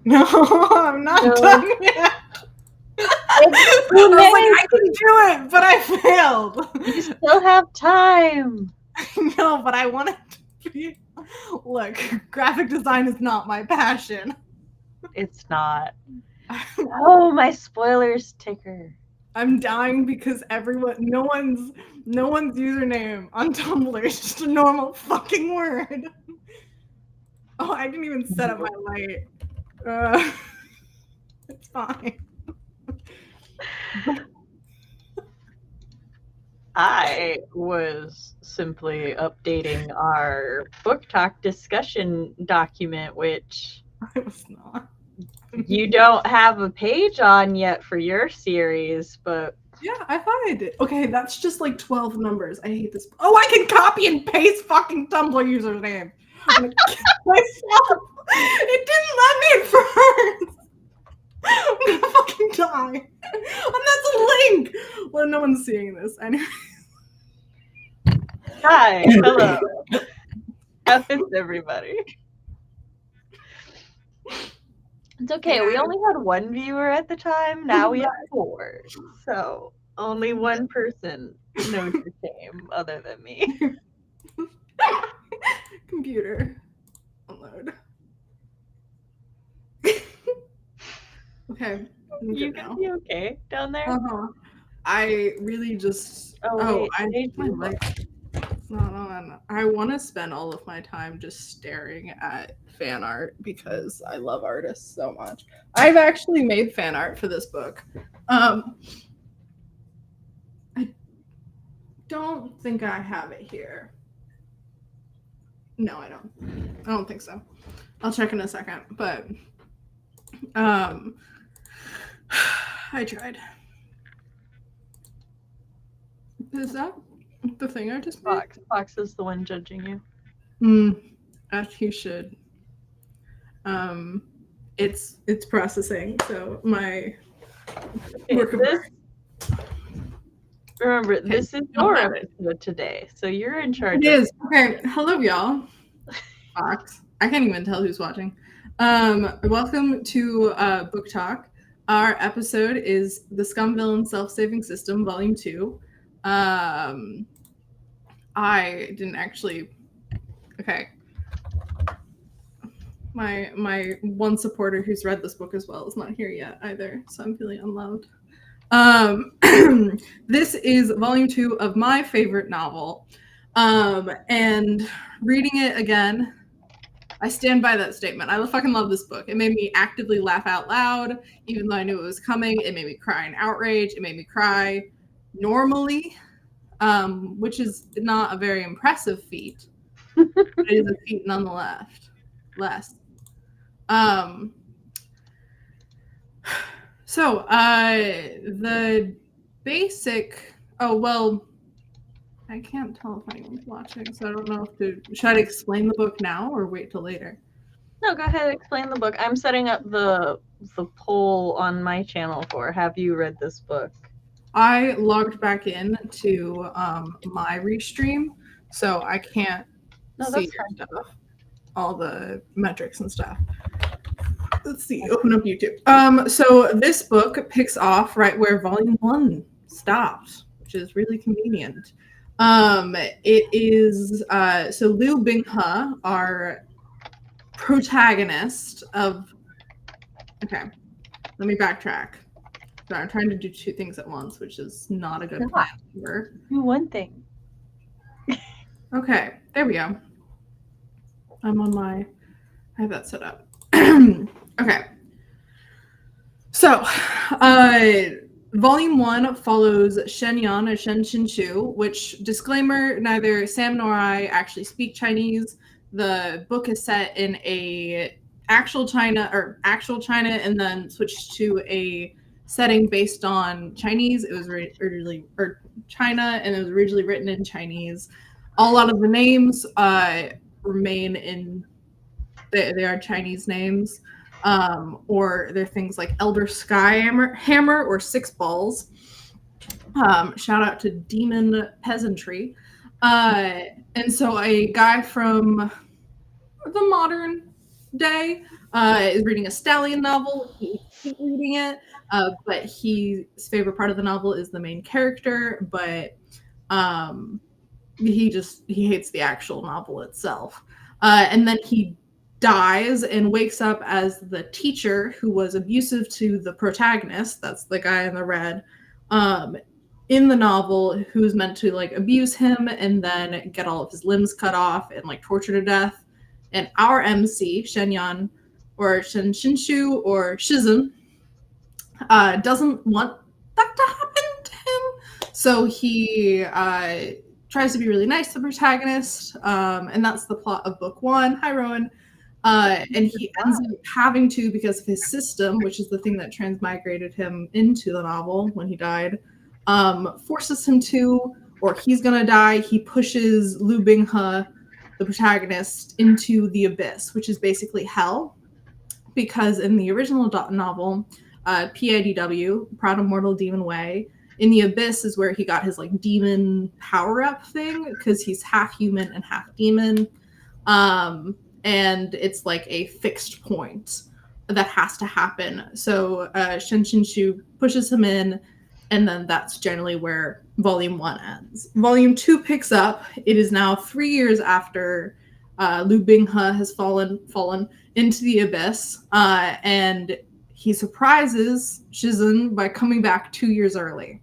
No, I'm not done yet. I can do it, but I failed. You still have time. No, but I want it to be. Look, graphic design is not my passion. It's not. Oh, my spoilers ticker. I'm dying because no one's username on Tumblr is just a normal fucking word. Oh, I didn't even set up my light. It's fine. I was simply updating our book talk discussion document, which I was not. You don't have a page on yet for your series, but yeah, I thought I did. Okay, that's just like 12 numbers. I hate this. Oh, I can copy and paste fucking Tumblr username. I'm gonna kill myself. It didn't let me at first. I'm gonna fucking die. And that's a link. Well, no one's seeing this anyway. Hi, hello. How is everybody? It's okay. We only had one viewer at the time. Now we have 4. So only one person knows your name other than me. Computer. Unload. Okay. You can be okay down there? Uh-huh. I really just... Oh I hate my like... No. I want to spend all of my time just staring at fan art because I love artists so much. I've actually made fan art for this book. I don't think I have it here. No, I don't think so. I'll check in a second, but I tried. Is that the thing I just made? Fox is the one judging you. As he should. It's processing, so my work of art. Remember, this is your episode today, so you're in charge. It is. Okay, hello, y'all. Fox. I can't even tell who's watching. Welcome to Book Talk. Our episode is the Scum Villain Self-saving System, Volume 2. I didn't actually... Okay. My one supporter who's read this book as well is not here yet either, so I'm feeling unloved. This is volume 2 of my favorite novel. And reading it again, I stand by that statement. I fucking love this book. It made me actively laugh out loud, even though I knew it was coming. It made me cry in outrage. It made me cry normally, which is not a very impressive feat. But it is a feat nonetheless. So the basic... Oh, well, I can't tell if anyone's watching, so I don't know should I explain the book now or wait till later? No, go ahead, explain the book. I'm setting up the poll on my channel for have you read this book? I logged back in to my restream, so I can't see your stuff, all the metrics and stuff. Let's see, open up YouTube. So this book picks off right where volume 1 stopped, which is really convenient. It is so Liu Binghe, our protagonist of... Okay, let me backtrack. Sorry, I'm trying to do 2 things at once, which is not a good plan. Do one thing. Okay, there we go. I have that set up. Okay. So, volume 1 follows Shenyang and Shen Qinshu, which, disclaimer, neither Sam nor I actually speak Chinese. The book is set in actual China, and then switched to a setting based on Chinese. It was originally China, and it was originally written in Chinese. A lot of the names remain in... They are Chinese names, or they're things like Elder Skyhammer or Six Balls. Shout out to Demon Peasantry. And so a guy from the modern day, is reading a stallion novel. He hates reading it, but his favorite part of the novel is the main character, but he hates the actual novel itself. And then he dies and wakes up as the teacher who was abusive to the protagonist, that's the guy in the red, in the novel, who's meant to like abuse him and then get all of his limbs cut off and like torture to death. And our MC, Shenyan, or Shinshu, or Shizun, doesn't want that to happen to him. So he tries to be really nice to the protagonist, and that's the plot of book 1. Hi, Rowan. And he ends up having to, because of his system, which is the thing that transmigrated him into the novel when he died, forces him to, or he's gonna die. He pushes Lu Binghe, the protagonist, into the abyss, which is basically hell, because in the original novel, PIDW, Proud Immortal Demon Way, in the abyss is where he got his like demon power up thing, because he's half human and half demon. And it's like a fixed point that has to happen. So Shen Shu pushes him in, and then that's generally where Volume 1 ends. Volume 2 picks up. It is now 3 years after Lu Binghe has fallen into the abyss, and he surprises Shizun by coming back 2 years early.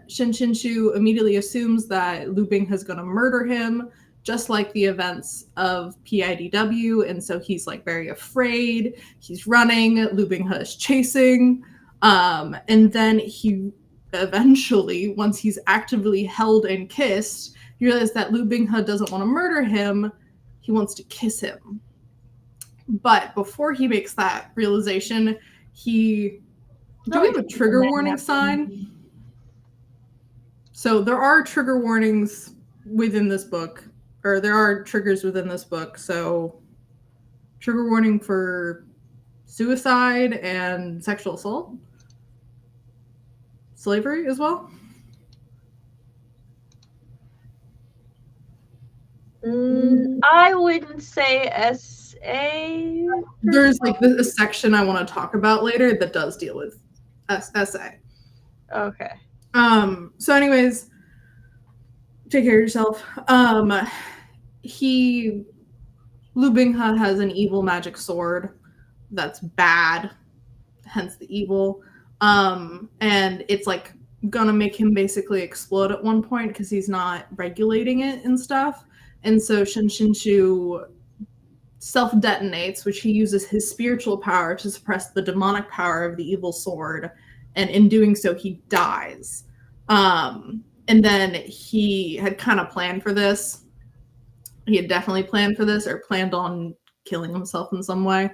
Shen Shu immediately assumes that Lu Binghe is going to murder him, just like the events of PIDW, and so he's like very afraid. He's running. Lu Binghe is chasing, and then he eventually, once he's actively held and kissed, you realize that Lu Binghe doesn't want to murder him. He wants to kiss him. But before he makes that realization, do we have a trigger warning sign? So there are trigger warnings within this book, or there are triggers within this book. So trigger warning for suicide and sexual assault, slavery as well. I wouldn't say SA. There's like a section I want to talk about later that does deal with SA. Okay. So anyways, take care of yourself. Lu Binghe has an evil magic sword that's bad, hence the evil. And it's like gonna make him basically explode at one point because he's not regulating it and stuff. And so Shen Shu self-detonates, which he uses his spiritual power to suppress the demonic power of the evil sword, and in doing so he dies. And then he had kind of planned for this. He had definitely planned for this, or planned on killing himself in some way,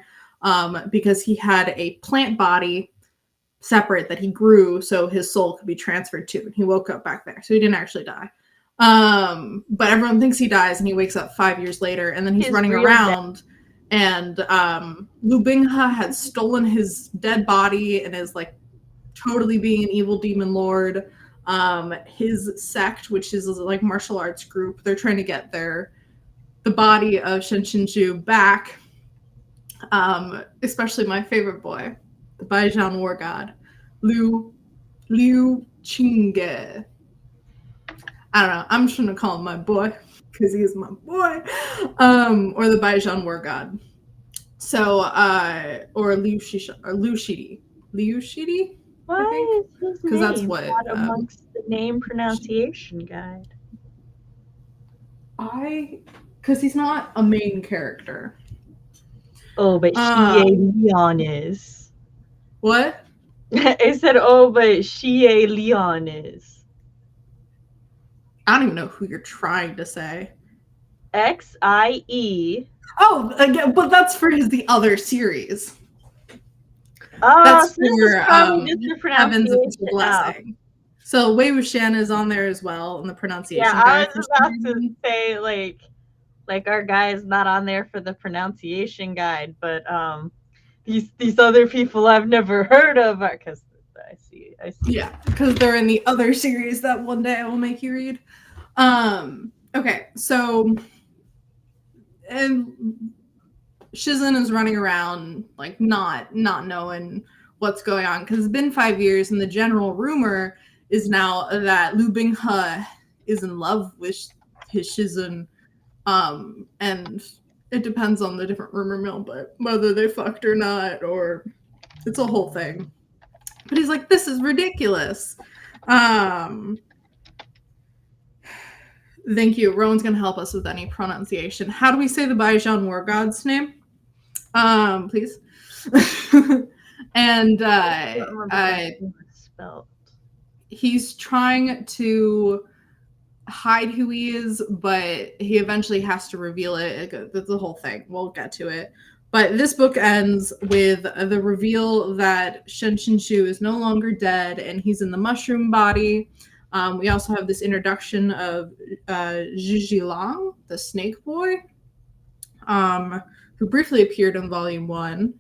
because he had a plant body separate that he grew so his soul could be transferred to, and he woke up back there, so he didn't actually die. But everyone thinks he dies, and he wakes up 5 years later, and then he's running around, and Lu Binghe had stolen his dead body and is like totally being an evil demon lord. His sect, which is like martial arts group, they're trying to get the body of Shen Shu back. Especially my favorite boy, the Baijian war god, Liu Qingge. I don't know. I'm just going to call him my boy because he is my boy. Or the Baijian war god. So, or Liu Shidi. Liu Shidi? Why is his name that's what, not amongst the name pronunciation guide? Because he's not a main character. Oh, but Xie Leon is. What? I said, oh, but Xie Leon is. I don't even know who you're trying to say. XIE. Oh, again, but that's for the other series. That's so this is probably just the pronunciation. Blessing. So Wei Wuxian is on there as well in the pronunciation. Yeah, I was about to say like our guy is not on there for the pronunciation guide, but these other people I've never heard of are, because I see. Yeah, because they're in the other series that one day I will make you read. Okay, so and Shizen is running around like not knowing what's going on because it's been 5 years, and the general rumor is now that Lu Binghe is in love with his Shizen, and it depends on the different rumor mill, but whether they fucked or not, or it's a whole thing. But he's like, this is ridiculous. Thank you. Rowan's going to help us with any pronunciation. How do we say the Baijian war god's name? Please. And he's trying to hide who he is, but he eventually has to reveal it. That's the whole thing. We'll get to it. But this book ends with the reveal that Shen Qinshu is no longer dead, and he's in the mushroom body. We also have this introduction of Zhi Lang, the snake boy, who briefly appeared in Volume 1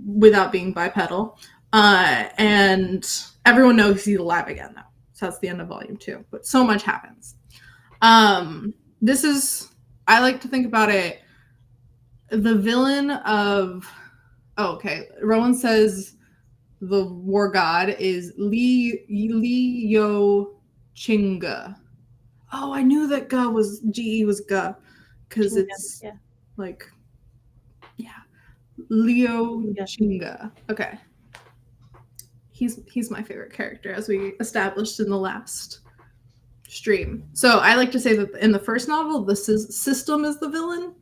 without being bipedal. And everyone knows he's alive again, though. So that's the end of Volume 2. But so much happens. This is, I like to think about it, the villain of, Rowan says the war god is Li Yo Chinga. Oh, I knew that Ga was, Ge was Ga, because it's Leo Chinga. Okay. He's my favorite character, as we established in the last stream. So I like to say that in the first novel, the system is the villain,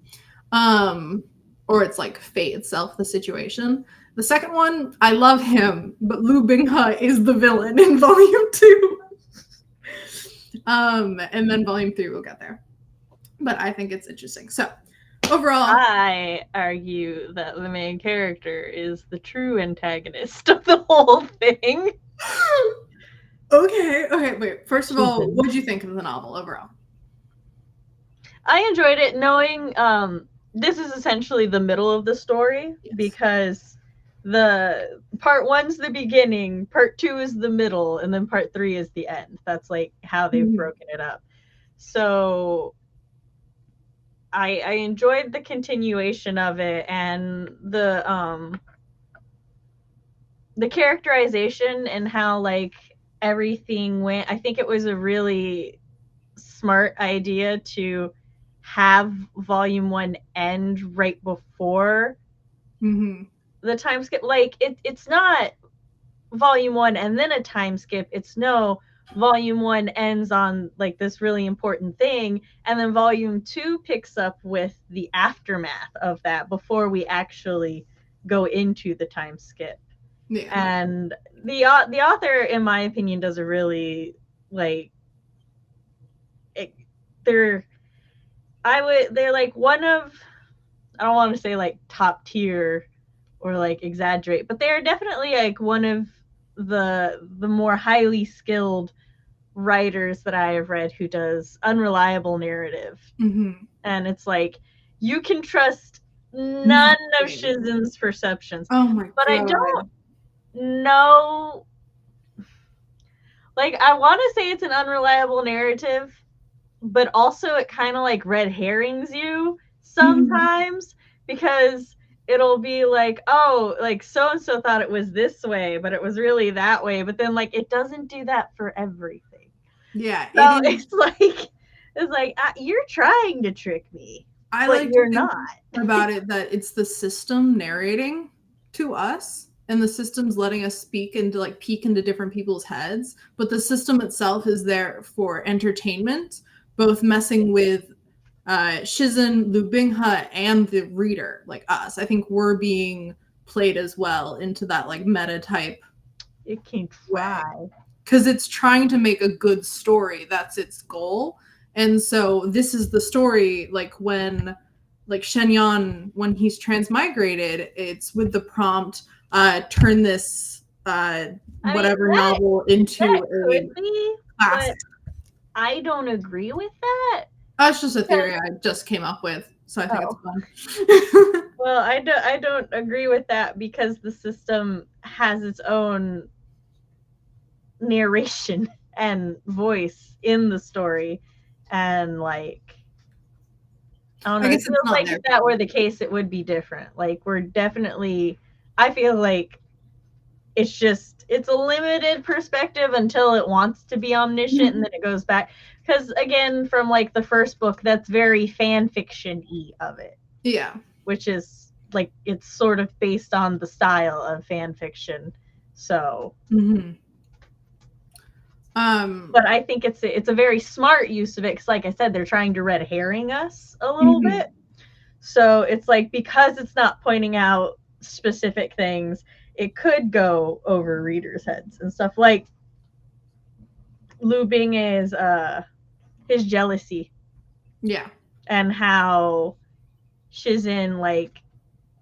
or it's like fate itself, the situation. The second one, I love him, but Lu Binghe is the villain in Volume 2. And then Volume 3 we'll get there. But I think it's interesting. So overall, I argue that the main character is the true antagonist of the whole thing. Okay, wait. First of all, what did you think of the novel overall? I enjoyed it, knowing this is essentially the middle of the story, because the part 1's the beginning, part 2 is the middle, and then part 3 is the end. That's like how they've broken it up. So I enjoyed the continuation of it, and the characterization and how like everything went. I think it was a really smart idea to have Volume 1 end right before the time skip. Like it's not Volume 1 and then a time skip. It's no, Volume 1 ends on like this really important thing, and then Volume 2 picks up with the aftermath of that before we actually go into the time skip. Yeah. And the author, in my opinion, does a really they're like one of, I don't want to say like top tier or like exaggerate, but they're definitely like one of the more highly skilled writers that I have read who does unreliable narrative. And it's like, you can trust none of Shizen's perceptions. Oh my but God. I don't know, like, I want to say it's an unreliable narrative, but also it kind of like red herrings you sometimes, because it'll be like, oh, like so and so thought it was this way, but it was really that way. But then like it doesn't do that for everything. Yeah, so it's like you're trying to trick me, but you're not. About it, that it's the system narrating to us, and the system's letting us peek into different people's heads, but the system itself is there for entertainment, both messing with Shizen, Lu Binghe, and the reader, like us. I think we're being played as well into that like meta type. It can try, because it's trying to make a good story. That's its goal. And so this is the story, like when like Shenyan, when he's transmigrated, it's with the prompt, turn this novel into a classic. I don't agree with that. That's just a theory I just came up with, so I think it's fun. Well, I don't agree with that, because the system has its own narration and voice in the story, and like I don't know. I It guess it's feels not like there. if that were the case, it would be different. Like we're definitely, I feel like it's a limited perspective until it wants to be omniscient, and then it goes back. Because again, from like the first book, that's very fan fiction-y of it. Yeah. Which is like it's sort of based on the style of fan fiction. So but I think it's a very smart use of it because, like I said, they're trying to red herring us a little bit. So it's like because it's not pointing out specific things, it could go over readers' heads and stuff. Like Lu Bing's his jealousy, Yeah. and how Shizin like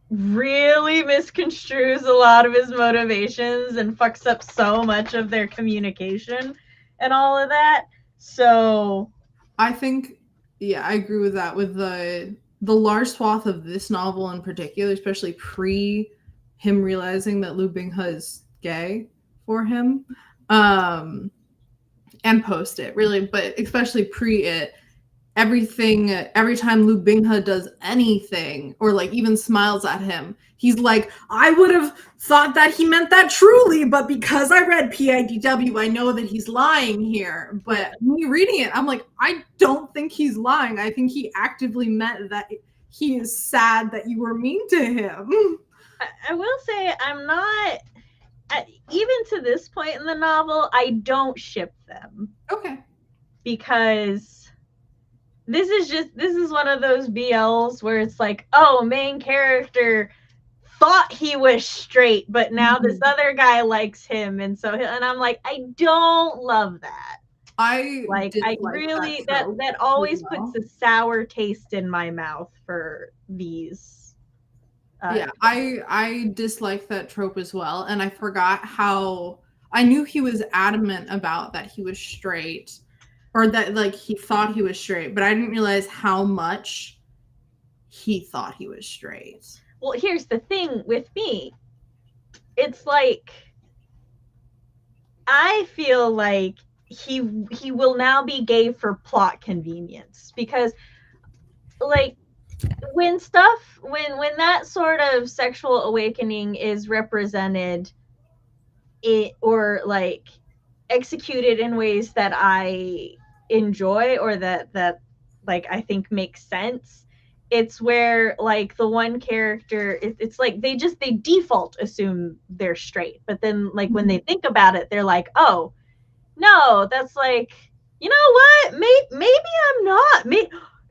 really misconstrues a lot of his motivations and fucks up so much of their communication and all of that. So I think, yeah, I agree with that. With the large swath of this novel in particular, especially pre him realizing that Lu Binghe is gay for him, and post it really, but especially pre it, every time Lu Binghe does anything or like even smiles at him, he's like, I would have thought that he meant that truly, but because I read PIDW, I know that he's lying here. But me reading it, I'm like, I don't think he's lying. I think he actively meant that he is sad that you were mean to him. I will say I'm not, even to this point in the novel, I don't ship them. Okay. Because this is one of those BLs where it's like, oh, main character thought he was straight, but now this other guy likes him, and I'm like, I don't love that. I really that always puts a sour taste in my mouth for these. Yeah, I dislike that trope as well, and I forgot how I knew he was adamant about that he was straight, or that like he thought he was straight, but I didn't realize how much he thought he was straight. Well, here's the thing with me. It's like I feel like he will now be gay for plot convenience, because like when that sort of sexual awakening is represented or like executed in ways that I enjoy or that like I think makes sense, it's where like the one character it's like they default assume they're straight, but then like when they think about it, they're like, oh no, that's like, you know what, maybe I'm not,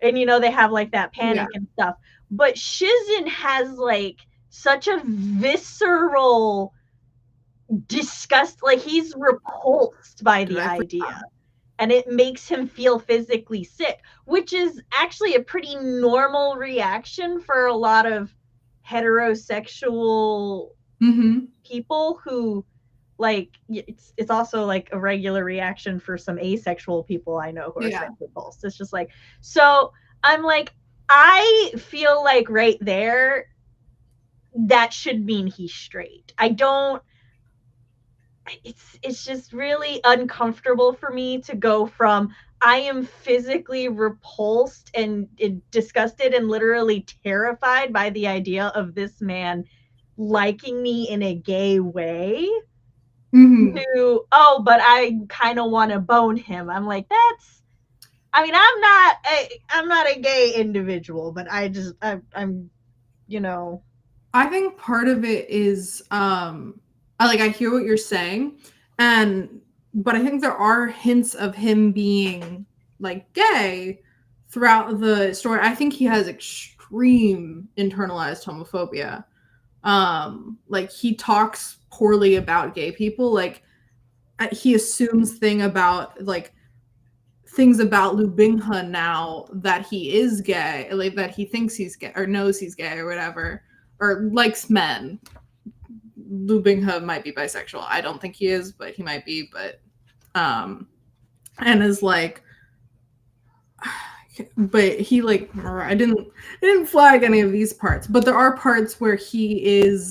and they have like that panic and stuff. But Shizin has like such a visceral disgust, like he's repulsed by the idea, and it makes him feel physically sick, which is actually a pretty normal reaction for a lot of heterosexual people who like it's also like a regular reaction for some asexual people I know who are sex repulsed. It's just like, so I'm like, I feel like right there that should mean he's straight. I don't, it's just really uncomfortable for me to go from I am physically repulsed and disgusted and literally terrified by the idea of this man liking me in a gay way to, oh, but I kind of want to bone him. I'm like, that's, I mean, I'm not a gay individual, but I'm I think part of it is I hear what you're saying, but I think there are hints of him being like gay throughout the story. I think he has extreme internalized homophobia. Like he talks poorly about gay people. Like he assumes things about Lu Binghe now that he is gay, like that he thinks he's gay or knows he's gay or whatever, or likes men. Lu Binghe might be bisexual. I don't think he is, but he might be. But and is like, but he like, I didn't flag any of these parts, but there are parts where he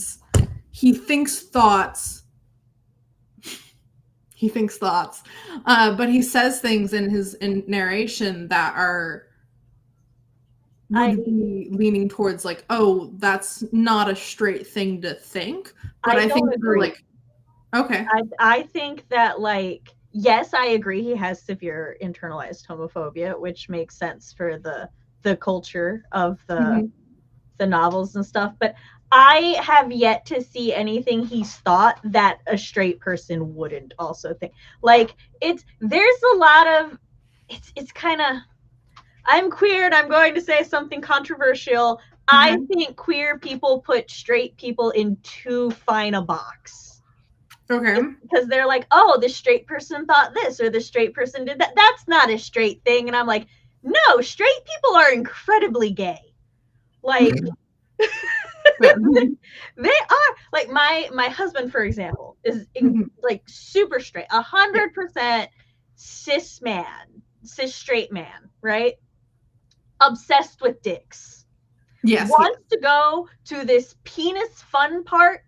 thinks thoughts. He thinks thoughts, but he says things in his narration that are would be leaning towards like, oh, that's not a straight thing to think. But I think for like, okay. I think that, like, yes, I agree he has severe internalized homophobia, which makes sense for the culture of the novels and stuff, but I have yet to see anything he's thought that a straight person wouldn't also think. Like, there's a lot of it's kind of, I'm queer and I'm going to say something controversial. I think queer people put straight people in too fine a box. Okay. Because they're like, oh, the straight person thought this or the straight person did that. That's not a straight thing. And I'm like, no, straight people are incredibly gay. Like, they are. Like, my husband, for example, is like super straight, 100% cis straight man, right? Obsessed with dicks. Yes. Wants to go to this penis fun park.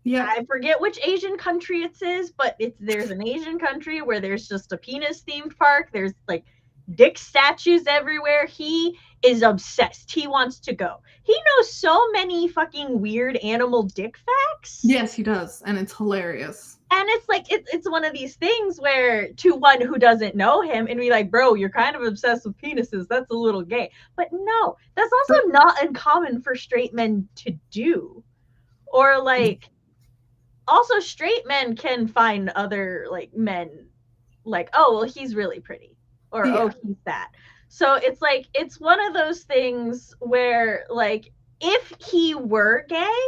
Yeah. I forget which Asian country it is, but there's an Asian country where there's just a penis themed park. There's like dick statues everywhere. He is obsessed. He wants to go. He knows so many fucking weird animal dick facts. Yes, he does. And it's hilarious. And it's like, it's one of these things where, to one who doesn't know him, and be like, bro, you're kind of obsessed with penises. That's a little gay. But no, that's also not uncommon for straight men to do. Or like, also straight men can find other like men like, oh, well, he's really pretty. Or, oh, he's that. So it's like, it's one of those things where, like, if he were gay,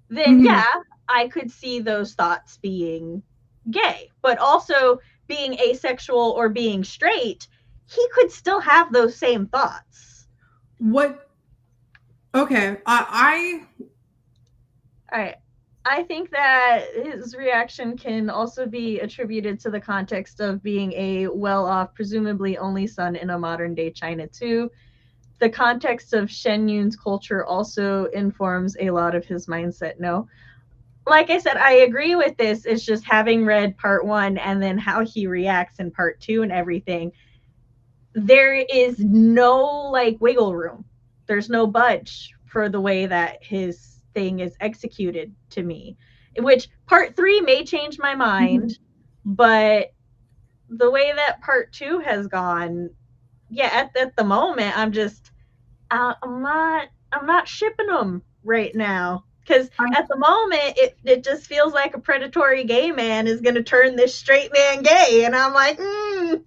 then yeah, I could see those thoughts being gay. But also being asexual or being straight, he could still have those same thoughts. What? Okay, all right. I think that his reaction can also be attributed to the context of being a well-off, presumably only son in a modern-day China too. The context of Shen Yun's culture also informs a lot of his mindset. No, like I said, I agree with this. It's just having read part 1 and then how he reacts in part 2 and everything. There is no like wiggle room. There's no budge for the way that his thing is executed to me, which part 3 may change my mind, but the way that part 2 has gone, yeah, at the moment, I'm just, I'm not shipping them right now. Because at the moment, it just feels like a predatory gay man is going to turn this straight man gay. And I'm like, I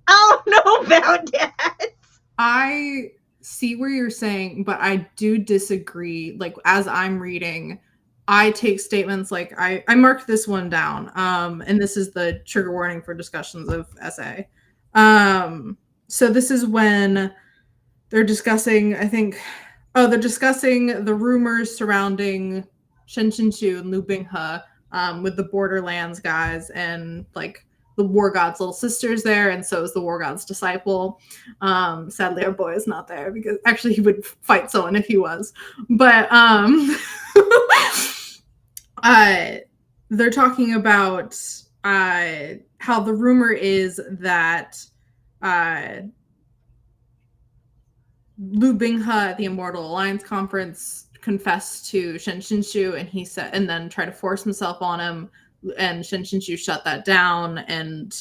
don't know about that. I see where you're saying, but I do disagree. Like, as I'm reading, I take statements like, I marked this one down. And this is the trigger warning for discussions of essay. So this is when they're discussing, I think, they're discussing the rumors surrounding Shen Qinxu and Lu Binghe with the Borderlands guys, and like the War God's little sister's there, and so is the War God's disciple. Sadly, our boy is not there, because actually he would fight someone if he was. But they're talking about how the rumor is that Lu Binghe at the Immortal Alliance conference confessed to Shen Qinxu, and he said, and then tried to force himself on him, and Shen Qinxu shut that down. And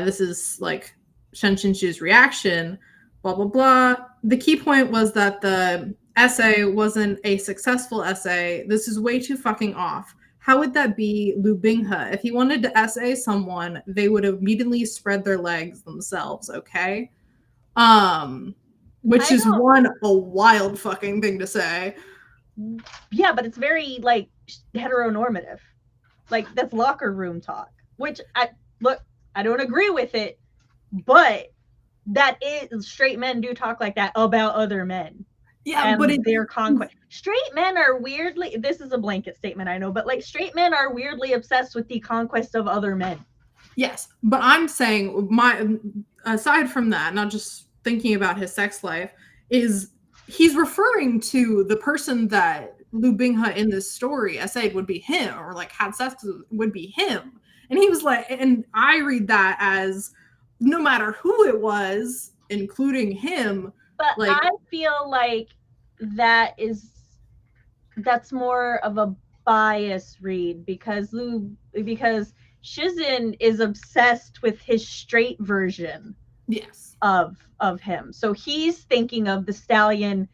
this is like Shen Qinxu's reaction, blah blah blah. The key point was that the essay wasn't a successful essay. This is way too fucking off. How would that be Lu Binghe? If he wanted to essay someone, they would immediately spread their legs themselves, okay? Which is a wild fucking thing to say. Yeah, but it's very like heteronormative. Like, that's locker room talk, which I don't agree with it, but that is, straight men do talk like that about other men. Yeah, but their conquest. Straight men are weirdly, this is a blanket statement, I know, but like straight men are weirdly obsessed with the conquest of other men. Yes, but I'm saying, aside from that, not just thinking about his sex life, is he's referring to the person that Lu Binghe in this story essayed would be him, or like had sex would be him. And he was like, and I read that as no matter who it was, including him, But Like, I feel like that's more of a bias read because Shizin is obsessed with his straight version yes. of him. So he's thinking of the stallion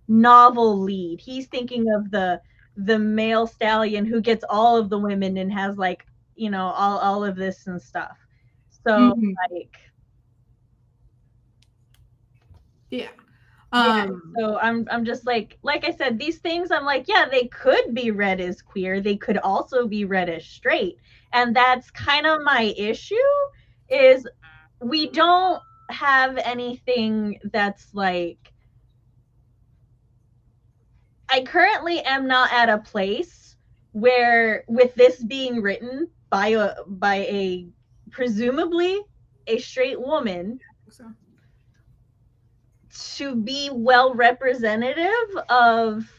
novel lead. He's thinking of the male stallion who gets all of the women and has like, you know, all of this and stuff. So like yeah. So I'm just like I said, these things I'm like, yeah, they could be read as queer. They could also be read as straight. And that's kind of my issue is we don't have anything that's like I currently am not at a place where with this being written by a presumably a straight woman So. to be well representative of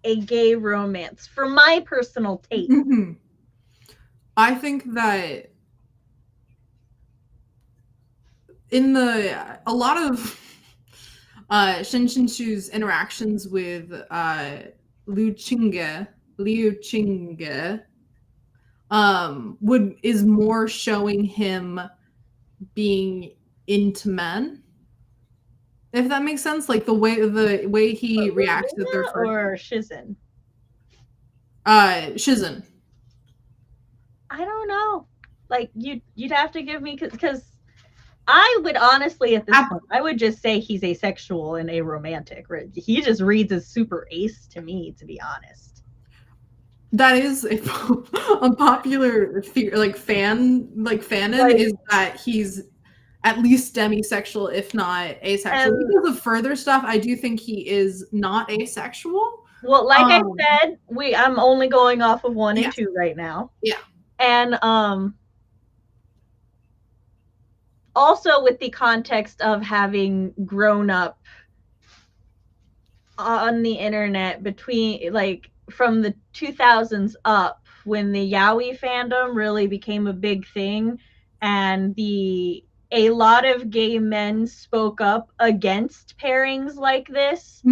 a gay romance for my personal taste. I think that in a lot of Shen Qinshu's interactions with Liu Qingge is more showing him being into men. If that makes sense, like the way he reacts to their first or Shizin. Shizin. I don't know. Like you'd have to give me because I would honestly at this point I would just say he's asexual and aromantic. He just reads as super ace to me, to be honest. That is a popular fanon is that he's at least demisexual, if not asexual. Because of further stuff, I do think he is not asexual. Well, like I said, I'm only going off of 1 and 2 right now. Yeah. And also with the context of having grown up on the internet between like from the 2000s up when the yaoi fandom really became a big thing and a lot of gay men spoke up against pairings like this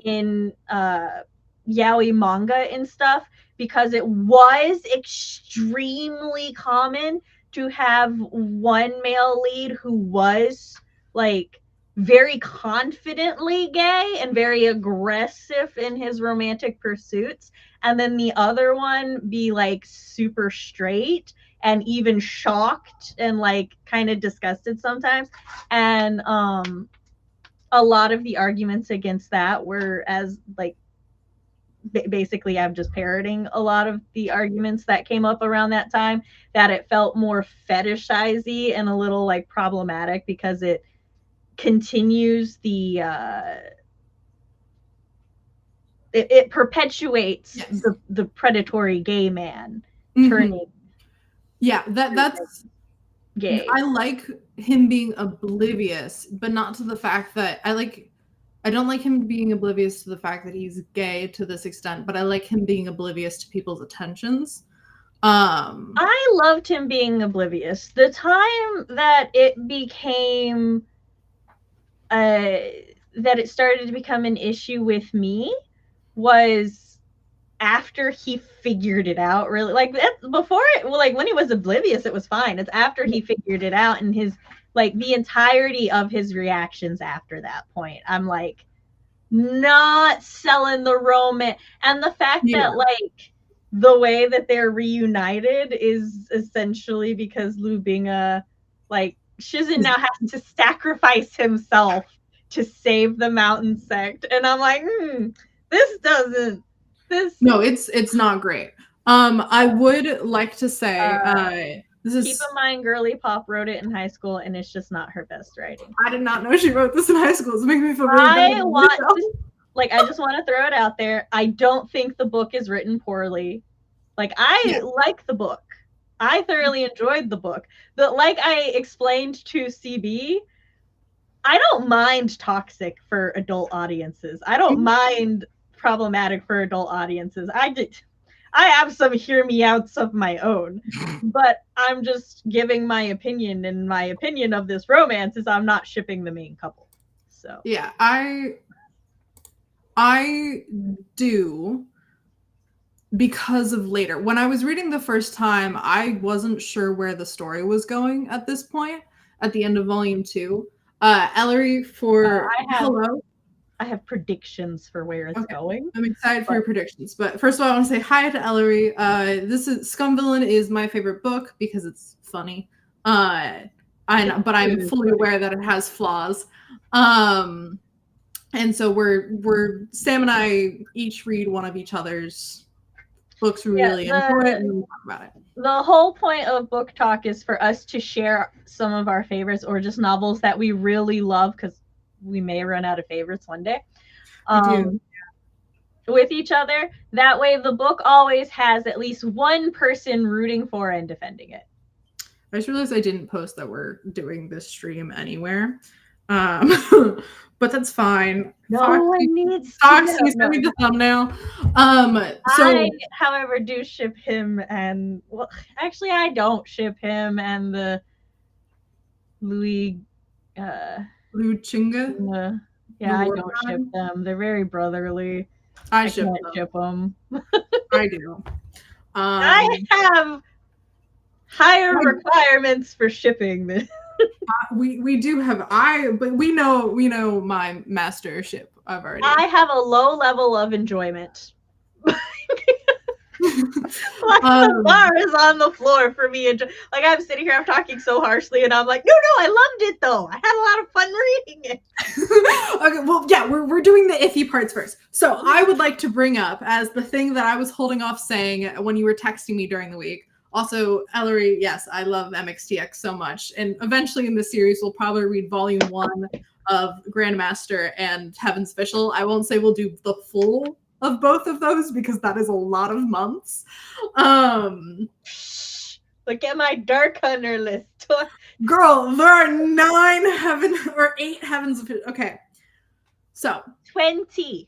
in yaoi manga and stuff because it was extremely common to have one male lead who was like very confidently gay and very aggressive in his romantic pursuits, and then the other one be like super straight and even shocked and like kind of disgusted sometimes. And a lot of the arguments against that were as like basically I'm just parroting a lot of the arguments that came up around that time, that it felt more fetishizy and a little like problematic because it continues the it perpetuates the predatory gay man turning that's gay. I like him being oblivious, but not to the fact that I don't like him being oblivious to the fact that he's gay to this extent, but I like him being oblivious to people's attentions. I loved him being oblivious. The time that it became that it started to become an issue with me was after he figured it out, really. Like before it, like when he was oblivious it was fine. It's after he figured it out and his like the entirety of his reactions after that point I'm like not selling the romance. And the fact that like the way that they're reunited is essentially because Lu Binga, like Shizun now has to sacrifice himself to save the mountain sect, and I'm like no, it's not great. I would like to say keep in mind Girly Pop wrote it in high school and it's just not her best writing. I did not know she wrote this in high school. It's making me feel really bad. I just want to throw it out there. I don't think the book is written poorly. Like I like the book. I thoroughly enjoyed the book. But like I explained to CB, I don't mind toxic for adult audiences. I don't mind problematic for adult audiences. I have some hear me outs of my own, but I'm just giving my opinion, and my opinion of this romance is I'm not shipping the main couple. So yeah, I do, because of later. When I was reading the first time, I wasn't sure where the story was going at this point, at the end of volume 2. Ellery, for hello. I have predictions for where it's going. I'm excited for your predictions. But first of all, I want to say hi to Ellery. This is Scum Villain is my favorite book because it's funny. But I'm fully aware that it has flaws. And so we're Sam and I each read one of each other's books we really enjoy it and we talk about it. The whole point of book talk is for us to share some of our favorites or just novels that we really love, because we may run out of favorites one day. With each other. That way the book always has at least one person rooting for and defending it. I just realized I didn't post that we're doing this stream anywhere. But that's fine. No one needs Foxy, send me the thumbnail. I, however, do ship him and, well, actually I don't ship him and the Louis Luchinga. Yeah, I don't ship them. They're very brotherly. I can't ship them. I do. I have higher requirements for shipping this. We do have but we know my mastership. I've already. I have a low level of enjoyment. The bar is on the floor for me. Like, I'm sitting here, I'm talking so harshly, and I'm like, no, I loved it though. I had a lot of fun reading it. Okay, well, yeah, we're doing the iffy parts first. So I would like to bring up, as the thing that I was holding off saying when you were texting me during the week. Also, Ellery, yes, I love MXTX so much. And eventually in the series, we'll probably read volume 1 of Grandmaster and Heaven's Official. I won't say we'll do the full of both of those because that is a lot of months. Look at my Dark Hunter list. Girl, there are 8 Heaven's Official. Okay. So 20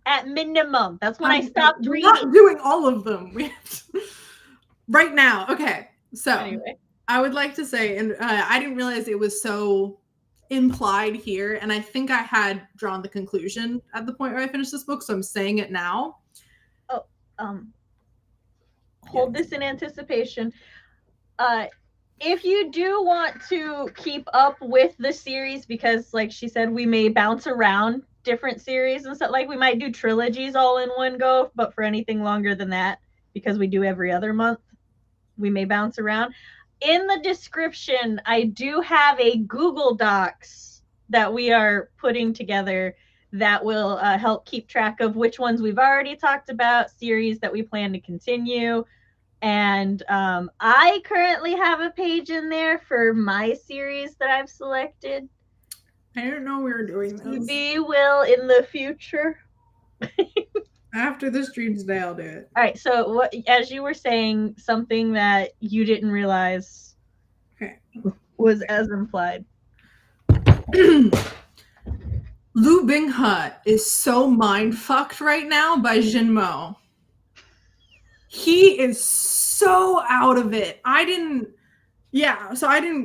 at minimum. That's when I stopped reading. We're not doing all of them. We have to... Right now. Okay. So anyway, I would like to say, and I didn't realize it was so implied here, and I think I had drawn the conclusion at the point where I finished this book, so I'm saying it now. Hold this in anticipation. If you do want to keep up with the series, because like she said, we may bounce around different series and stuff, like we might do trilogies all in one go, but for anything longer than that, because we do every other month, we may bounce around. In the description, I do have a Google Docs that we are putting together that will help keep track of which ones we've already talked about, series that we plan to continue. And I currently have a page in there for my series that I've selected. I didn't know we were doing this. We will in the future. After the stream today, I'll do it. All right. So, what, as you were saying, something that you didn't realize was as implied. Lu Binghe is so mind fucked right now by Jin Mo. He is so out of it.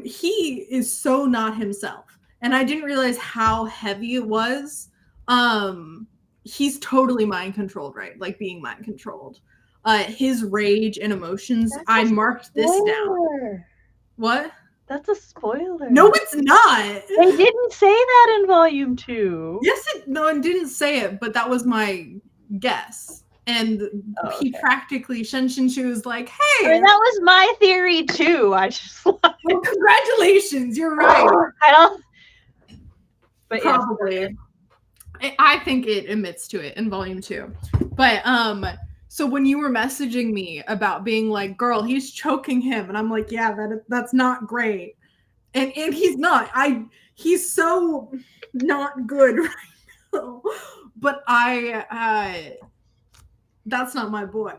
He is so not himself. And I didn't realize how heavy it was. He's totally mind controlled, right? Like being mind controlled. His rage and emotions. I marked this down. What? That's a spoiler. No, it's not. They didn't say that in volume 2. Yes, it didn't say it, but that was my guess. And he practically, Shen Shinshu is like, hey. I mean, that was my theory too. I just well, congratulations, you're right. I don't. But probably. Yes. I think it admits to it in volume 2. But so when you were messaging me about being like, girl, he's choking him, and I'm like, yeah, that's not great. And he's not. He's so not good right now. But that's not my boy.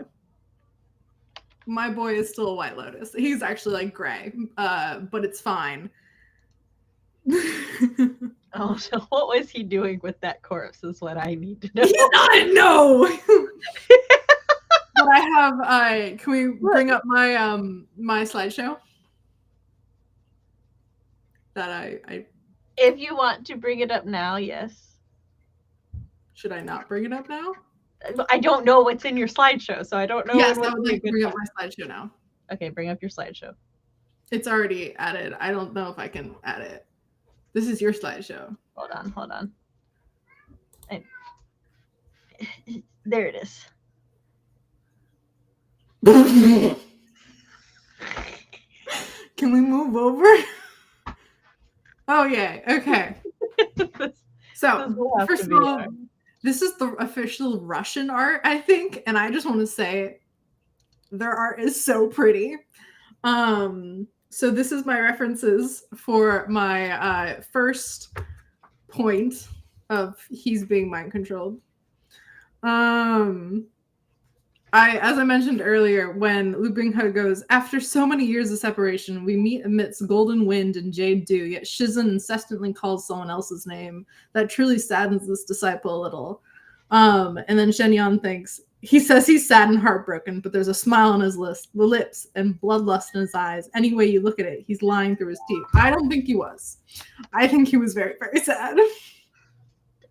My boy is still a White Lotus. He's actually like gray, but it's fine. Oh, so what was he doing with that corpse is what I need to know. No. But I have, can we bring up my my slideshow? That I If you want to bring it up now, yes. Should I not bring it up now? I don't know what's in your slideshow, so I don't know Yes, when I would would be a like to good bring up time. my slideshow now. Okay, bring up your slideshow. It's already added. I don't know if I can add it. This is your slideshow. Hold on. There it is. Can we move over? Oh, yeah. Okay. So, first of all, this is the official Russian art, I think, and I just want to say their art is so pretty. So this is my references for my first point of he's being mind controlled. As I mentioned earlier, when Lu Binghe goes, after so many years of separation, we meet amidst golden wind and jade dew, yet Shizun incessantly calls someone else's name. That truly saddens this disciple a little. And then Shenyan thinks, he says he's sad and heartbroken, but there's a smile on his lips and bloodlust in his eyes. Any way you look at it, he's lying through his teeth. I don't think he was. I think he was very, very sad.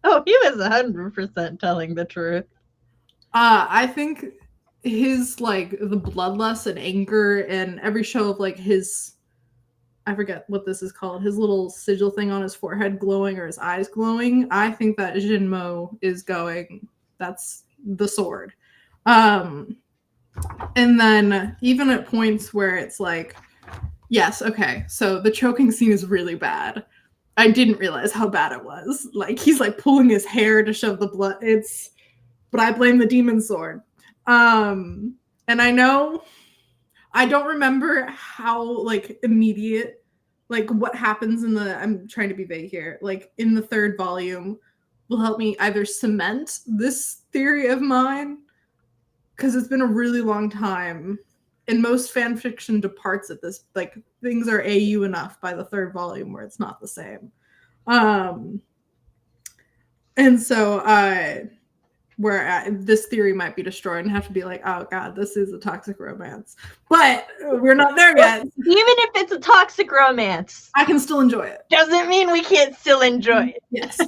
Oh, he was 100% telling the truth. I think his like the bloodlust and anger and every show of like his, I forget what this is called, his little sigil thing on his forehead glowing or his eyes glowing. I think that Jinmo is going, that's the sword. And then even at points where it's like, yes, okay, so the choking scene is really bad. I didn't realize how bad it was. Like he's like pulling his hair to shove the blood. But I blame the demon sword. And I know I don't remember how like immediate, like what happens in the, I'm trying to be vague here, like in the third volume will help me either cement this theory of mine, because it's been a really long time and most fan fiction departs at this, like things are AU enough by the third volume where it's not the same. And so where this theory might be destroyed and have to be like, oh god, this is a toxic romance, but we're not there yet. Even if it's a toxic romance, I can still enjoy it. Doesn't mean we can't still enjoy it. Yes.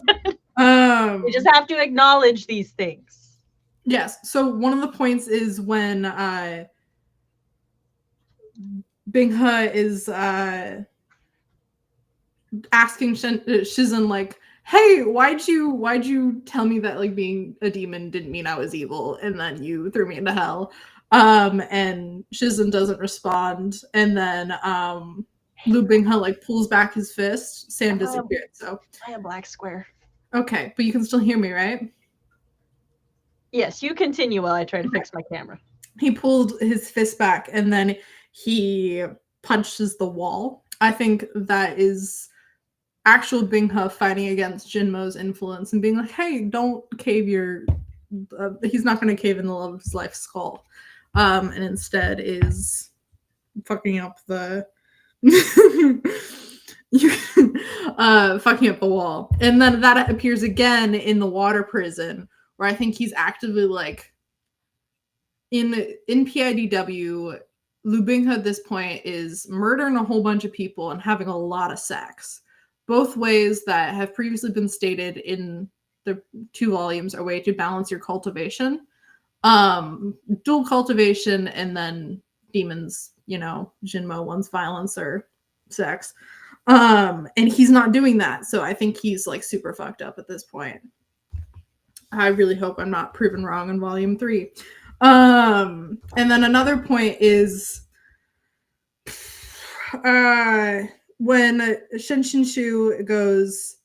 We just have to acknowledge these things. Yes. So one of the points is when Binghe is asking Shizun like, hey, why'd you tell me that like being a demon didn't mean I was evil, and then you threw me into hell? And Shizun doesn't respond, and then Lu Binghe like pulls back his fist. Sam disappeared. So I have black square. Okay, but you can still hear me, right? Yes, you continue while I try to fix my camera. He pulled his fist back, and then he punches the wall. I think that is actual Binghe fighting against Jinmo's influence and being like, hey, don't cave your he's not going to cave in the love of his life skull, and instead is fucking up the fucking up the wall. And then that appears again in the water prison, where I think he's actively like in PIDW. Lu Binghe at this point is murdering a whole bunch of people and having a lot of sex. Both ways that have previously been stated in the 2 volumes are a way to balance your cultivation. Dual cultivation, and then demons, Jinmo wants violence or sex. And he's not doing that. So I think he's like super fucked up at this point. I really hope I'm not proven wrong in volume 3. And then another point is when Shen Qinshu goes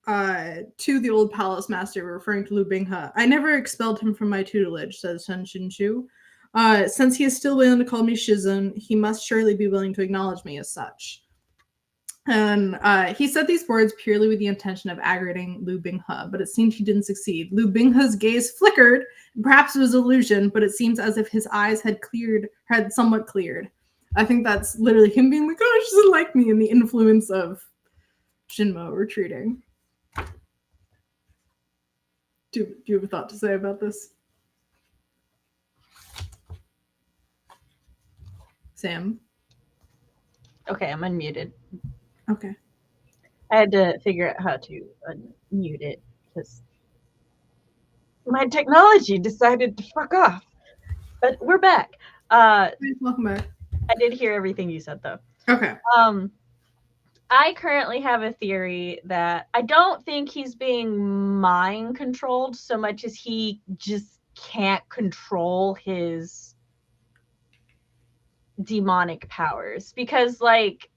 to the old palace master, referring to Lu Binghe. I never expelled him from my tutelage, says Shen Qinshu. Since he is still willing to call me Shizun, he must surely be willing to acknowledge me as such. And he said these words purely with the intention of aggravating Lu Binghe, but it seemed he didn't succeed. Lu Binghe's gaze flickered, perhaps it was illusion, but it seems as if his eyes had somewhat cleared. I think that's literally him being like, oh, she doesn't like me, and the influence of Jinmo retreating. Do you have a thought to say about this? Sam? Okay, I'm unmuted. Okay. I had to figure out how to unmute it because my technology decided to fuck off. But we're back. Welcome back. I did hear everything you said though. Okay. I currently have a theory that I don't think he's being mind controlled so much as he just can't control his demonic powers, because like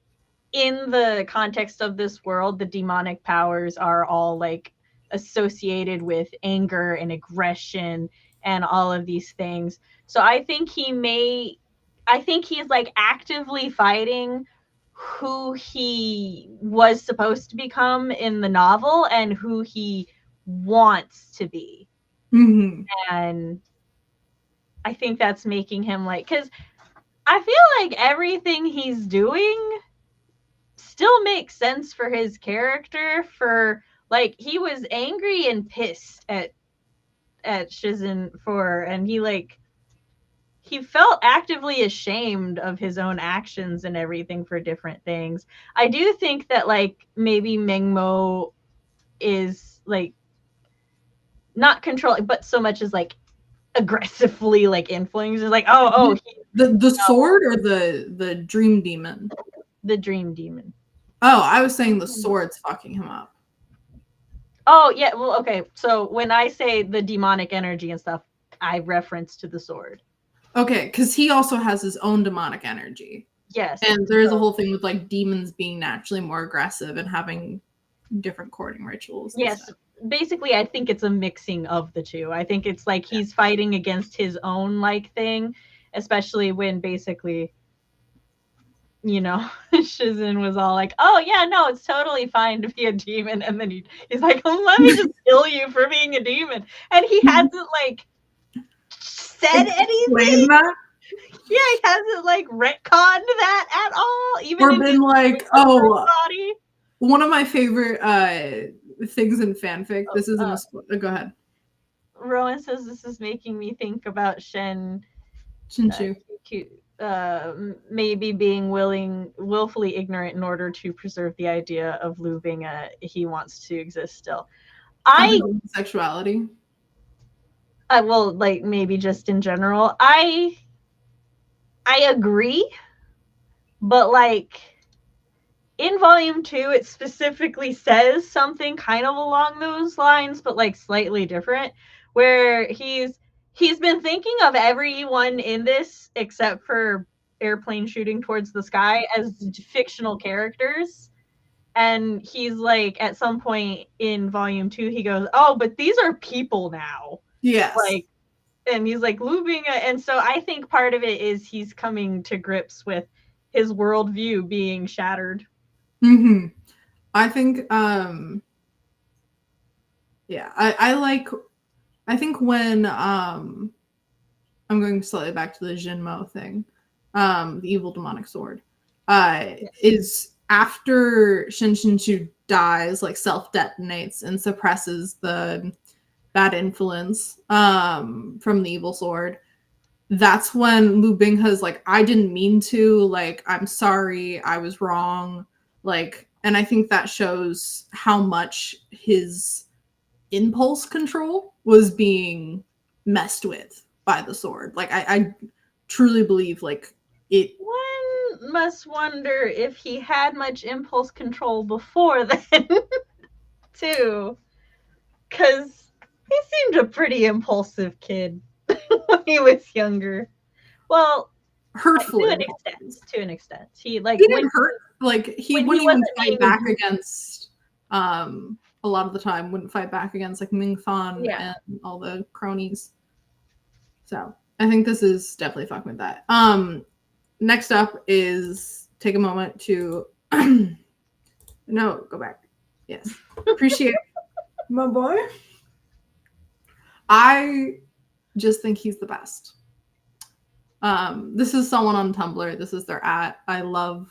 in the context of this world, the demonic powers are all like associated with anger and aggression and all of these things. So I think he's like actively fighting who he was supposed to become in the novel and who he wants to be. Mm-hmm. And I think that's making him like, because I feel like everything he's doing still makes sense for his character. For like, he was angry and pissed at Shizun for, and he felt actively ashamed of his own actions and everything for different things. I do think that like maybe Mengmo is like not controlling, but so much as like aggressively like influencing, like the sword or the dream demon. The dream demon. Oh, I was saying the sword's fucking him up. Oh yeah, well okay. So when I say the demonic energy and stuff, I reference to the sword. Okay, because he also has his own demonic energy. Yes. And there's a whole thing with like demons being naturally more aggressive and having different courting rituals. Yes. Stuff. Basically, I think it's a mixing of the two. I think it's like he's fighting against his own like thing, especially when basically, you know, Shizun was all like, oh yeah, no, it's totally fine to be a demon. And then he's like, oh, let me just kill you for being a demon. And he hasn't like said anything. Yeah, he hasn't like retconned that at all. Even or been like, oh, body. One of my favorite things in fanfic. This isn't a spoiler. Go ahead. Rowan says this is making me think about Shen Shinshu. Maybe being willfully ignorant in order to preserve the idea of Lu being he wants to exist still. Sexuality. Well, like maybe just in general. I agree, but like in volume 2, it specifically says something kind of along those lines, but like slightly different, where he's been thinking of everyone in this except for airplane shooting towards the sky as fictional characters. And he's like, at some point in volume 2, he goes, oh, but these are people now. Yes. Like, and he's like looping it. And so I think part of it is he's coming to grips with his worldview being shattered. Mm-hmm. I think, yeah, I think when, I'm going slightly back to the Jinmo thing, the evil demonic sword, yes. Is after Shinshu dies, like self-detonates and suppresses the bad influence from the evil sword. That's when Lu Binghe's like, I didn't mean to, like, I'm sorry, I was wrong. Like, and I think that shows how much his impulse control was being messed with by the sword. Like, I truly believe, like, it. One must wonder if he had much impulse control before then, too. Because he seemed a pretty impulsive kid when he was younger. Well, hurtful to an extent. He didn't hurt. Like he wouldn't even fight back against. A lot of the time, wouldn't fight back against like Ming Fan and all the cronies. So I think this is definitely fucking with that. Next up is take a moment to go back. Yes, appreciate my boy. I just think he's the best. This is someone on Tumblr. This is their @ I love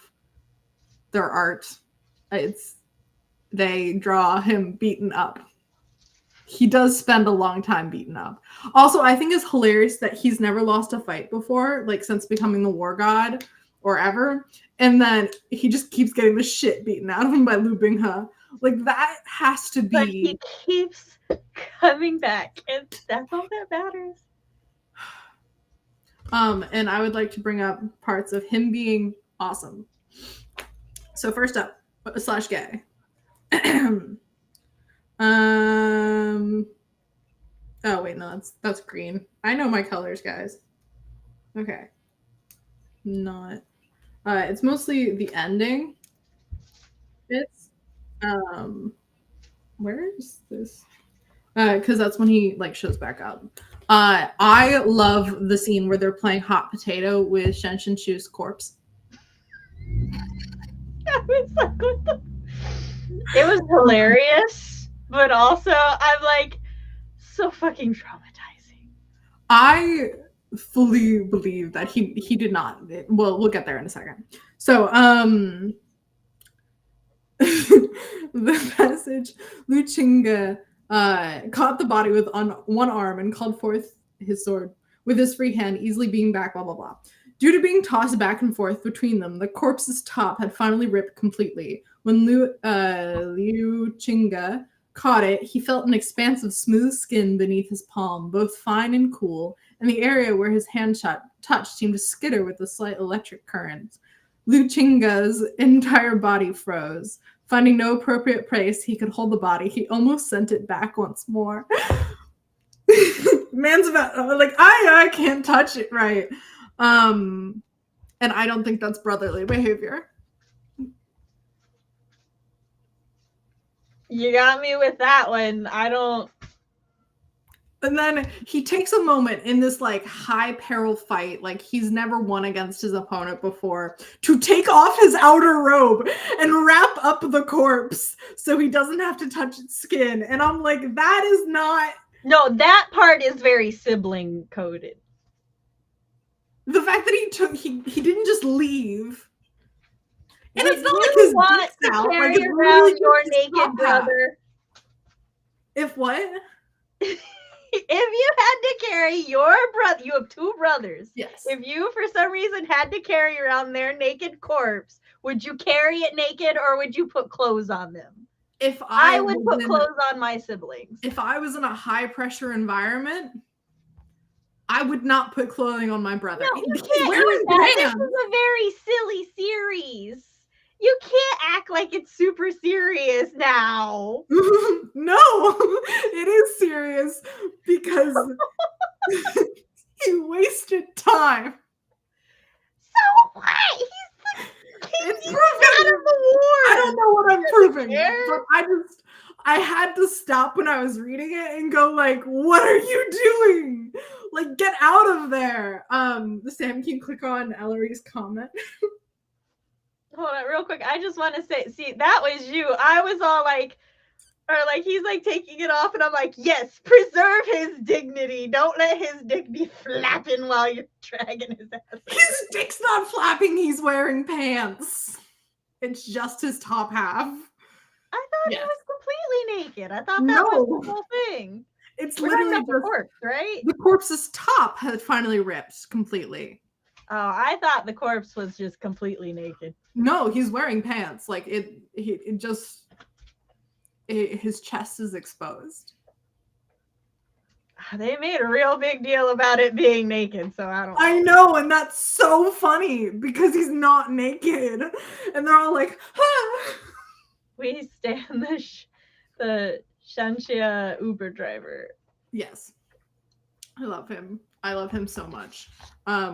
their art. They draw him beaten up. He does spend a long time beaten up. Also, I think it's hilarious that he's never lost a fight before, like since becoming the war god. or ever. And then he just keeps getting the shit beaten out of him by Lu Binghe. Like, that has to be. But he keeps coming back, and that's all that matters. And I would like to bring up parts of him being awesome. So first up, slash gay. Oh wait, no, that's green. I know my colors, guys. Okay. Not. It's mostly the ending. It's where is this? Because that's when he like shows back up. I love the scene where they're playing hot potato with Shen Shenchu's corpse. It was hilarious, but also I'm like so fucking traumatizing. I fully believe that he did not. Well, we'll get there in a second. So the passage, Lu Qingge caught the body with one arm and called forth his sword with his free hand, easily being back, blah, blah, blah. Due to being tossed back and forth between them, the corpse's top had finally ripped completely. When Liu Qingge caught it, he felt an expanse of smooth skin beneath his palm, both fine and cool, and the area where his hand touched seemed to skitter with a slight electric current. Lu Qingge's entire body froze. Finding no appropriate place he could hold the body, he almost sent it back once more. Man's about like I can't touch it right. And I don't think that's brotherly behavior. You got me with that one. I don't. And then he takes a moment in this like high peril fight, like he's never won against his opponent before, to take off his outer robe and wrap up the corpse so he doesn't have to touch its skin. And I'm like, that is not. No, that part is very sibling coded. The fact that he didn't just leave. And Would it's not you like his want dick's to out. carry Like, it's around really your just his naked top half. brother? If what? If you had to carry your brother, you have two brothers. Yes. If you, for some reason, had to carry around their naked corpse, would you carry it naked or would you put clothes on them? If I would put clothes on my siblings. If I was in a high pressure environment, I would not put clothing on my brother. No, you He's can't wearing do that. This pants. is a very silly series. You can't act like it's super serious now. No, it is serious because he wasted time. So what? It's He's proven. out of the war. I don't know what I'm proving, care. but I had to stop when I was reading it and go like, what are you doing? Like, get out of there. Sam, can you click on Ellery's comment? Hold on real quick. I just want to say, see, that was you. I was all like, or like, he's like taking it off, and I'm like, yes, preserve his dignity. Don't let his dignity flapping while you're dragging his ass. His dick's not flapping, he's wearing pants. It's just his top half. I thought Yes. he was completely naked. I thought that No. was the whole thing. It's We're literally talking about just the corpse, right? the corpse's top had finally ripped completely. Oh, I thought the corpse was just completely naked. No, he's wearing pants. Like his chest is exposed. They made a real big deal about it being naked, so I don't know. I know, and that's so funny because he's not naked, and they're all like, ah. We stand the Shanxia Uber driver. Yes, I love him. I love him so much.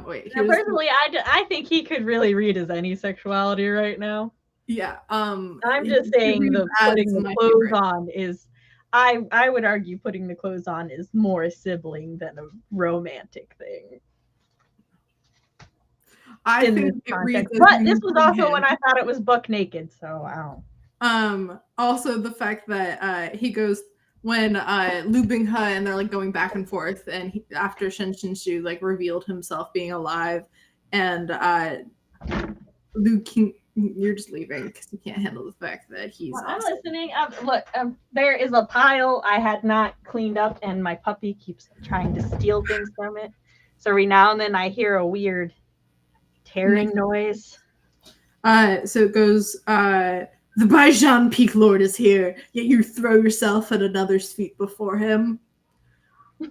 Wait. Now, personally, I think he could really read his any sexuality right now. Yeah. I'm just saying the putting the clothes on is. I would argue putting the clothes on is more sibling than a romantic thing. I think it reads, but this was also when I thought it was buck naked, so I don't. Also the fact that he goes when Lu Binghe and they're like going back and forth, and after Shen Shenxu like revealed himself being alive, and Lu King. You're just leaving because you can't handle the fact that he's. Well, I'm listening. Look, there is a pile I had not cleaned up, and my puppy keeps trying to steal things from it. So every now and then I hear a weird tearing noise. So it goes, the Baijian Peak Lord is here, yet you throw yourself at another's feet before him.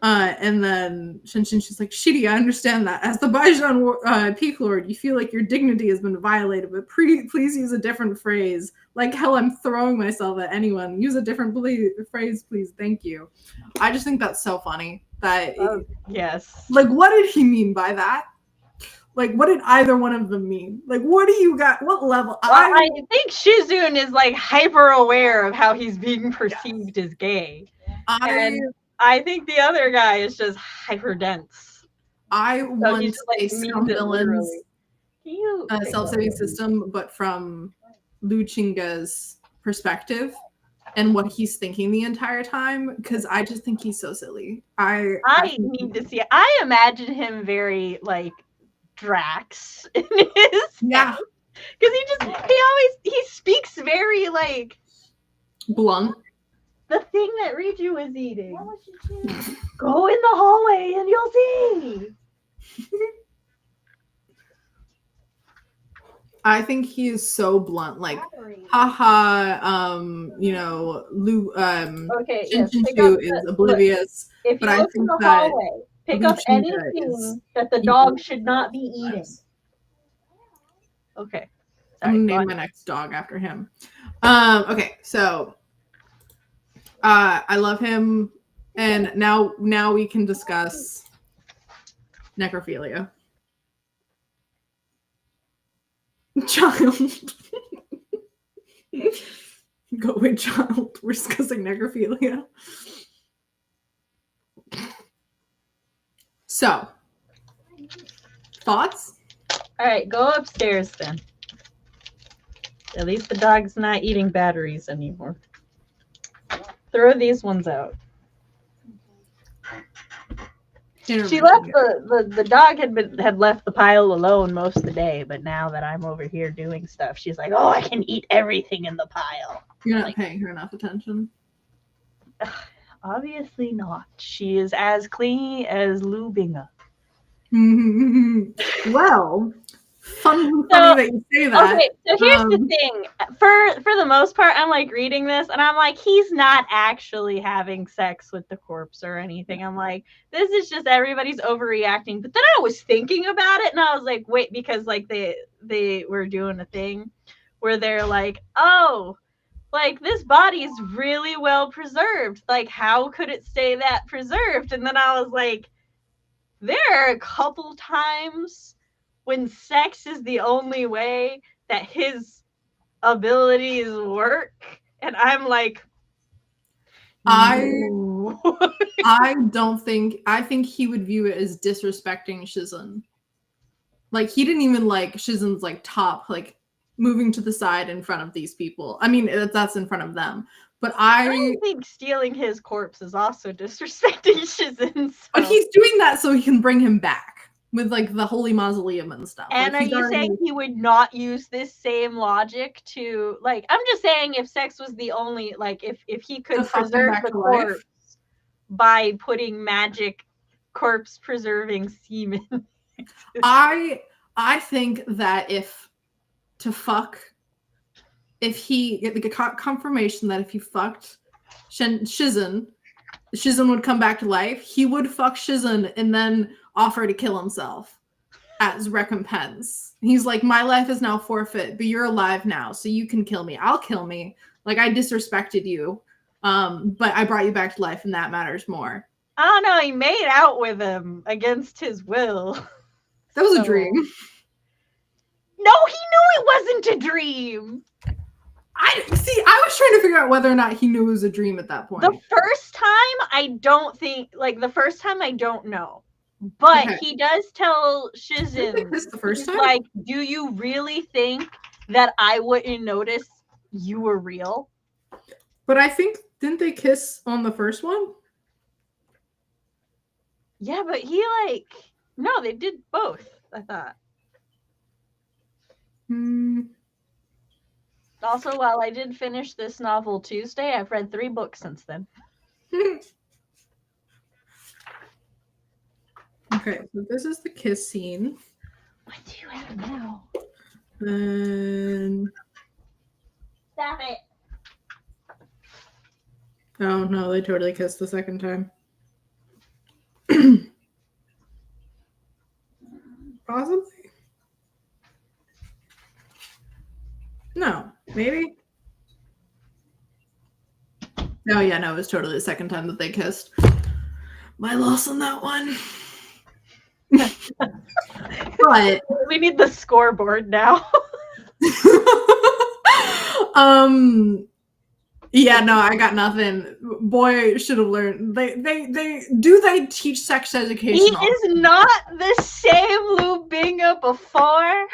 And then she's like, Shitty, I understand that. As the Baijian Peak Lord, you feel like your dignity has been violated, but please use a different phrase. Like hell, I'm throwing myself at anyone. Use a different phrase, please. Thank you. I just think that's so funny. Yes. Like, what did he mean by that? Like, what did either one of them mean? Like, what do you got? What level? Well, I think Shizun is like hyper aware of how he's being perceived as gay. And I think the other guy is just hyper dense. I want a Scum Villain Self-saving System, but from Lu Chinga's perspective and what he's thinking the entire time, because I just think he's so silly. I need to see it. I imagine him very like Drax in his because he speaks very like blunt. The thing that Riju was eating. Go in the hallway and you'll see. I think he is so blunt, like, haha, Lu, Shin is oblivious. If you look in the hallway, pick up anything that the dog should not be eating. Okay. Sorry, I'm gonna name my next dog after him. Okay, so I love him, and now we can discuss necrophilia. Child. Go away, child. We're discussing necrophilia. So, thoughts? All right, go upstairs then. At least the dog's not eating batteries anymore. Throw these ones out. She left the dog had left the pile alone most of the day, but now that I'm over here doing stuff, she's like, "Oh, I can eat everything in the pile." You're not paying her enough attention. Obviously not. She is as clingy as Lu Binga. Well, funny that you say that. Okay, so here's the thing. For the most part, I'm like reading this and I'm like, he's not actually having sex with the corpse or anything. I'm like, this is just everybody's overreacting. But then I was thinking about it and I was like, wait, because like they were doing a thing where they're like, oh, like this body is really well preserved. Like, how could it stay that preserved? And then I was like, there are a couple times when sex is the only way that his abilities work, and I'm like, no. I think he would view it as disrespecting Shizun. Like, he didn't even like Shizun's like top, like moving to the side in front of these people. I mean, that's in front of them. But I think stealing his corpse is also disrespecting Shizun. So. But he's doing that so he can bring him back with like the holy mausoleum and stuff. And like, are you saying he would not use this same logic to like? I'm just saying if sex was the only like if he could preserve the corpse by putting magic corpse preserving semen. I think that if he get the confirmation that if he fucked Shizun would come back to life, he would fuck Shizun and then offer to kill himself as recompense. He's like, my life is now forfeit, but you're alive now, so you can kill me. I'll kill me. Like, I disrespected you, but I brought you back to life, and that matters more. I don't know. He made out with him against his will. That was a dream. No, he knew it wasn't a dream. I was trying to figure out whether or not he knew it was a dream at that point. The first time, I don't know. But he does tell Shizun, the first time? Like, do you really think that I wouldn't notice you were real? But I think, didn't they kiss on the first one? Yeah, but he no, they did both, I thought. Also, while I did finish this novel Tuesday, I've read 3 books since then. Okay, so this is the kiss scene. Why do you have And Stop it. oh no, they totally kissed the second time. Possibly. No, maybe. Oh yeah, no, it was totally the second time that they kissed. My loss on that one. But We need the scoreboard now. Yeah, no, I got nothing. Boy should have learned. They teach sex education. He is not the same Lu Binga before.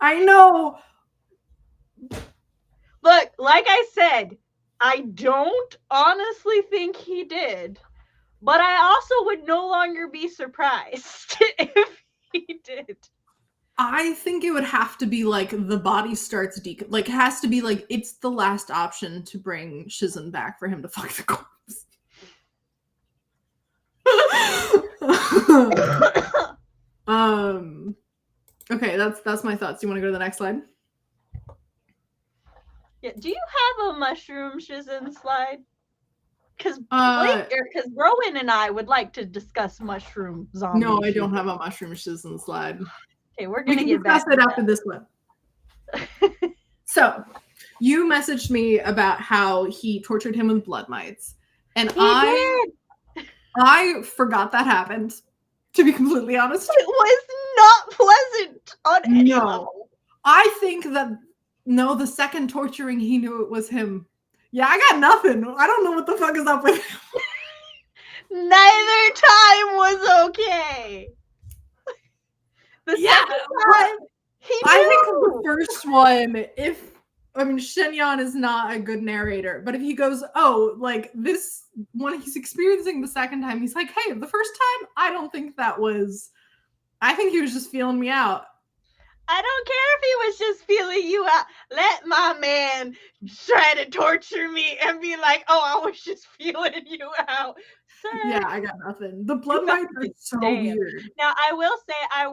I know. Look, like I said, I don't honestly think he did, but I also would no longer be surprised if he did. I think it would have to be like the body starts like it has to be like it's the last option to bring Shizen back for him to fuck the corpse. Okay, that's my thoughts. Do you want to go to the next slide? Yeah, do you have a mushroom Shizen slide? Because Rowan and I would like to discuss mushroom zombies. No, I don't have a mushroom Shizen slide. Okay, we're gonna get back to it after this one. So, you messaged me about how he tortured him with blood mites, and I forgot that happened. To be completely honest, it was not pleasant on any level. I think that the second torturing, he knew it was him. Yeah, I got nothing. I don't know what the fuck is up with him. Neither time was okay. The second time, he knew. I think the first one, Shenyang is not a good narrator, but if he goes, like this, when he's experiencing the second time, he's like, hey, the first time, I think he was just feeling me out. I don't care if he was just feeling you out. Let my man try to torture me and be like, I was just feeling you out. Sir, yeah, I got nothing. The blood mites are so weird. Now, I will say, I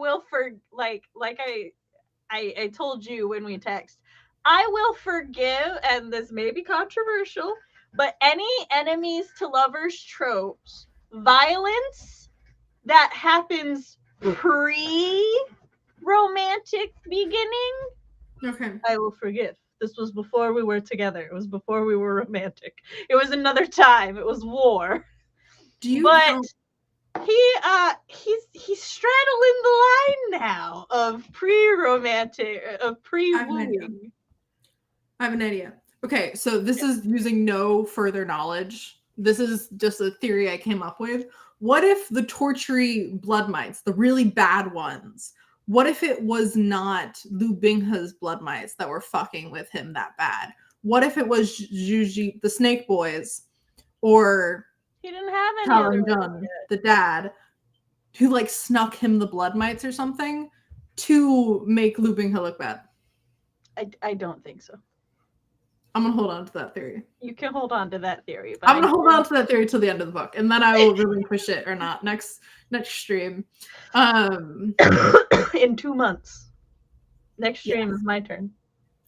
told you when we text, I will forgive, and this may be controversial, but any enemies to lovers tropes, violence that happens pre-romantic beginning, okay, I will forgive. This was before we were together. It was before we were romantic. It was another time. It was war. He's straddling the line now of pre-romantic, of pre-wooing. I have an idea. Okay, so this is using no further knowledge. This is just a theory I came up with. What if the tortury blood mites, the really bad ones, what if it was not Lu Binghe's blood mites that were fucking with him that bad? What if it was Juji, the Snake Boys, or he didn't have any other Gun, the dad, who like snuck him the blood mites or something to make Lu Binghe look bad? I don't think so. I'm gonna hold on to that theory. You can hold on to that theory, but I'm gonna hold on to that theory till the end of the book, and then I will relinquish it or not next stream. In 2 months. Next stream is my turn.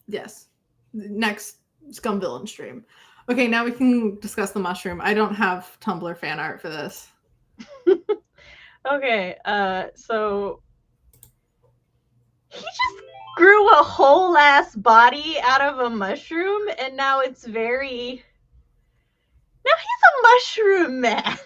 Yes, next Scum Villain stream. Okay, now we can discuss the mushroom. I don't have Tumblr fan art for this. Okay, so he just grew a whole ass body out of a mushroom, and now he's a mushroom man.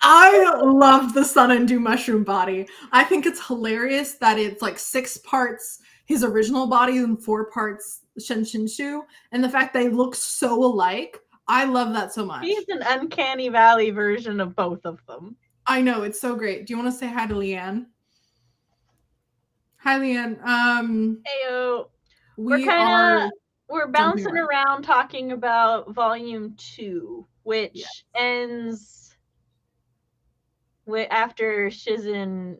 I love the Sun and Dew mushroom body. I think it's hilarious that it's like 6 parts his original body and 4 parts Shen Shinshu, and the fact they look so alike. I love that so much. He's an uncanny valley version of both of them. I know, it's so great. Do you want to say hi to Leanne? Hi, Leanne. Heyo. We're bouncing around talking about volume 2, which ends after Shizen.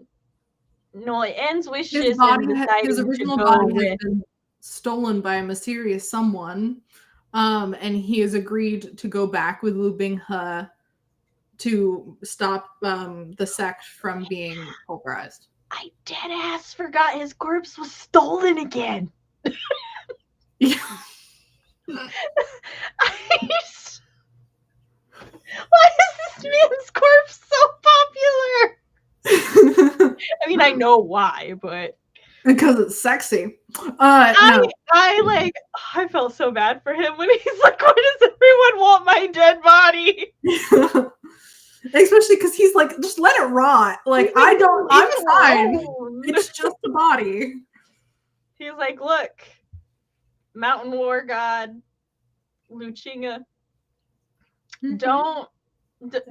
No, it ends with his original body had been stolen by a mysterious someone, and he has agreed to go back with Lu Binghe to stop the sect from being pulverized. I dead ass forgot his corpse was stolen again. Yeah. Why is this man's corpse so popular? I mean, I know why, but because it's sexy. No. I felt so bad for him when he's like, why does everyone want my dead body? Especially because he's like, just let it rot. Like, I'm fine. It's just a body. He's like, look, Mountain War God, Luchinga, don't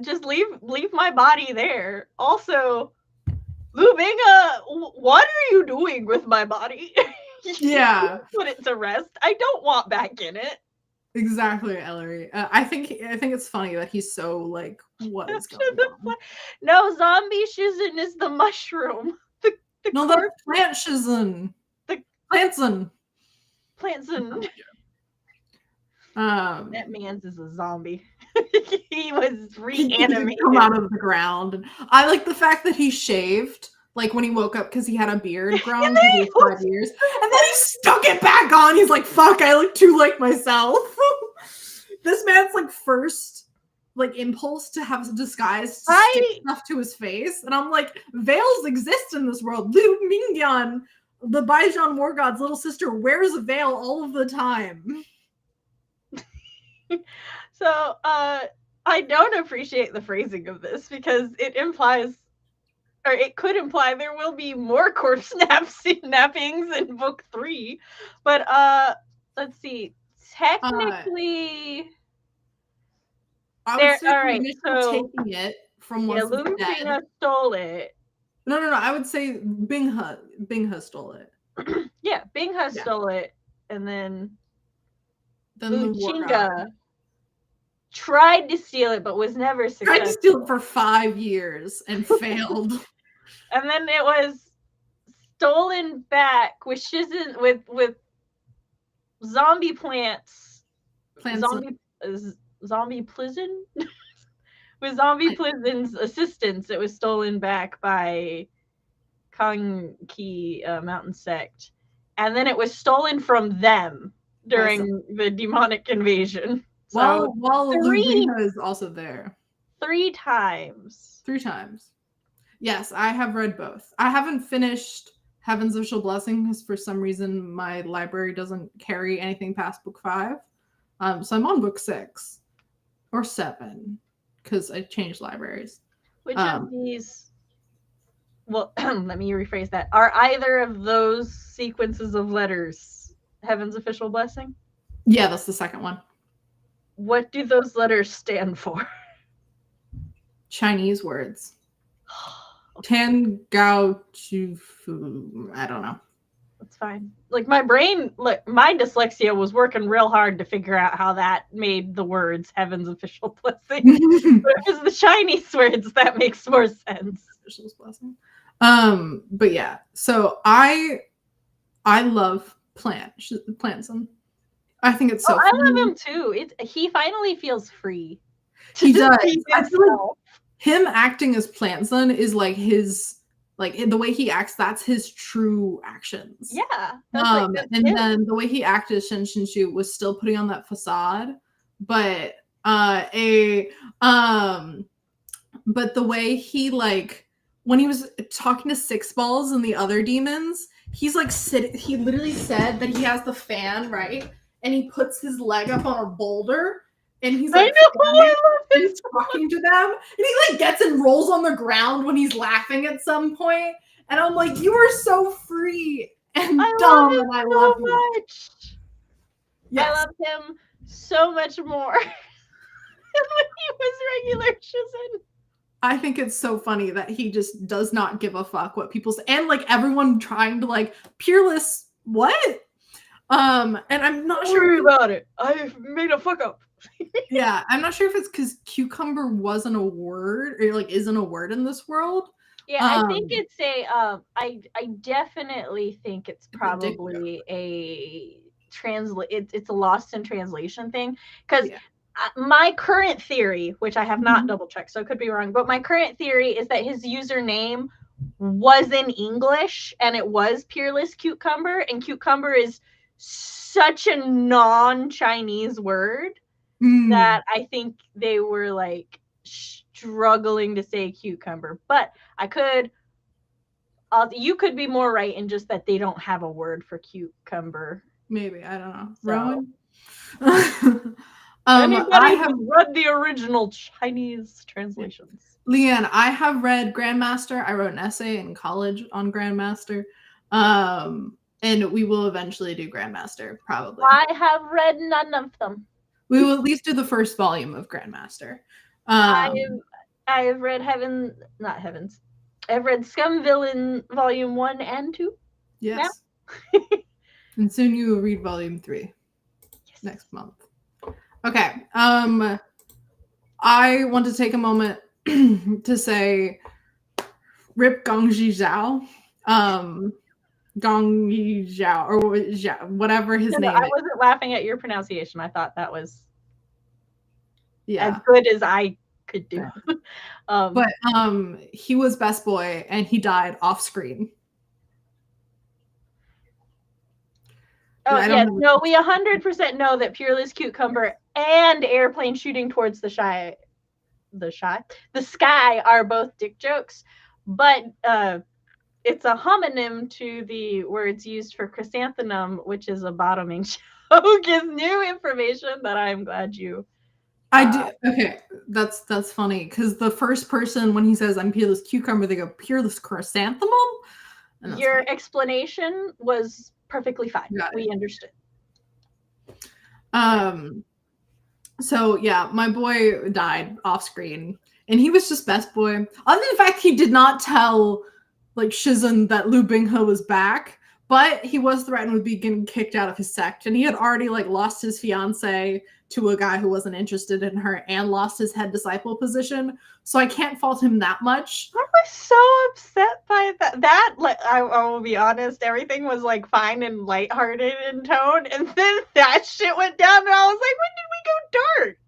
just leave my body there. Also, Lu Binga, what are you doing with my body? Yeah. Put it to rest. I don't want back in it. Exactly, Ellery. I think it's funny that he's so like, what is going on? No, zombie shizen is the mushroom. The plant shizen. The plantson. That man's is a zombie. He was reanimated. He come out of the ground. And I like the fact that he shaved, like when he woke up because he had a beard grown for 5 years, and then he stuck it back on. He's like, "Fuck, I look too like myself." This man's like first like impulse to have a disguise to stick stuff to his face, and I'm like, veils exist in this world. Lu Mingyan, the Baijian War God's little sister, wears a veil all of the time. So I don't appreciate the phrasing of this because it implies, or it could imply, there will be more corpse nappings in book 3. But let's see. Technically, I would say all right, so taking it from what's Lumina stole it. No. I would say Bingha stole it. Yeah, Bingha stole it, and then Luchinga tried to steal it, but was never successful. Tried to steal it for 5 years and failed. And then it was stolen back with shizen with zombie plants. Zombie prison. With zombie prison's assistance, it was stolen back by Kang Ki Mountain Sect, and then it was stolen from them during the demonic invasion. So while Lumina is also there. 3 times. 3 times. Yes, I have read both. I haven't finished Heaven's Official Blessing because for some reason my library doesn't carry anything past book 5. So I'm on book 6 or 7 because I changed libraries. Which of these? Well, let me rephrase that. Are either of those sequences of letters Heaven's Official Blessing? Yeah, that's the second one. What do those letters stand for? Chinese words. Tan Gao Chu Fu. I don't know. That's fine. Like my brain, my dyslexia was working real hard to figure out how that made the words Heaven's Official Blessing. But if it's the Chinese words, that makes more sense. Official Blessing. But yeah, so I love Plantson. I think it's so. I love him too. He finally feels free. He does. I feel like him acting as Plantson is like his, like the way he acts. That's his true actions. Yeah. And then the way he acted as Shen Shinshu was still putting on that facade, but but the way he like when he was talking to Six Balls and the other demons, he's like he literally said that he has the fan, right? And he puts his leg up on a boulder and he's like talking to them. And he like gets and rolls on the ground when he's laughing at some point. And I'm like, you are so free and dumb. And I love you. Much. Yes. I love him so much more than when he was regular Shizen. I think it's so funny that he just does not give a fuck what people say. And like everyone trying to like peerless what? And I'm not sure about it. I made a fuck up. Yeah, I'm not sure if it's because cucumber wasn't a word or like isn't a word in this world. Yeah, I think it's a I definitely think it's probably it's a lost in translation thing because my current theory, which I have not double checked, so I could be wrong, but my current theory is that his username was in English, and it was Peerless Cucumber, and cucumber is such a non-Chinese word that I think they were like struggling to say cucumber. But you could be more right in just that they don't have a word for cucumber. Maybe, I don't know. So. Rowan? Anybody who read the original Chinese translations? Leanne, I have read Grandmaster. I wrote an essay in college on Grandmaster. And we will eventually do Grandmaster, probably. I have read none of them. We will at least do the first volume of Grandmaster. I have read Heavens. I've read Scum Villain Volume 1 and 2. Yes. And soon you will read Volume 3. Yes. Next month. Okay. I want to take a moment to say Rip Gongji Zhao. Gongyi Zhao, or Zhao, whatever his name is. I wasn't laughing at your pronunciation. I thought that was as good as I could do. But he was best boy and he died off screen. Oh yes, no, we 100% know that Peerless Cucumber and Airplane Shooting Towards the Sky are both dick jokes, but it's a homonym to the words used for chrysanthemum, which is a bottoming joke. Is new information that I'm glad you. I do. Okay, that's funny because the first person when he says I'm Peerless Cucumber, they go Peerless Chrysanthemum. Your explanation was perfectly fine. We understood. So yeah, my boy died off screen, and he was just best boy. Other than the fact he did not tell like Shizun that Lu Binghe was back, but he was threatened with being getting kicked out of his sect, and he had already like lost his fiance to a guy who wasn't interested in her and lost his head disciple position. So I can't fault him that much. I was so upset by that. Like, I will be honest, everything was like fine and lighthearted in tone, and then that shit went down, and I was like, when did we go dark?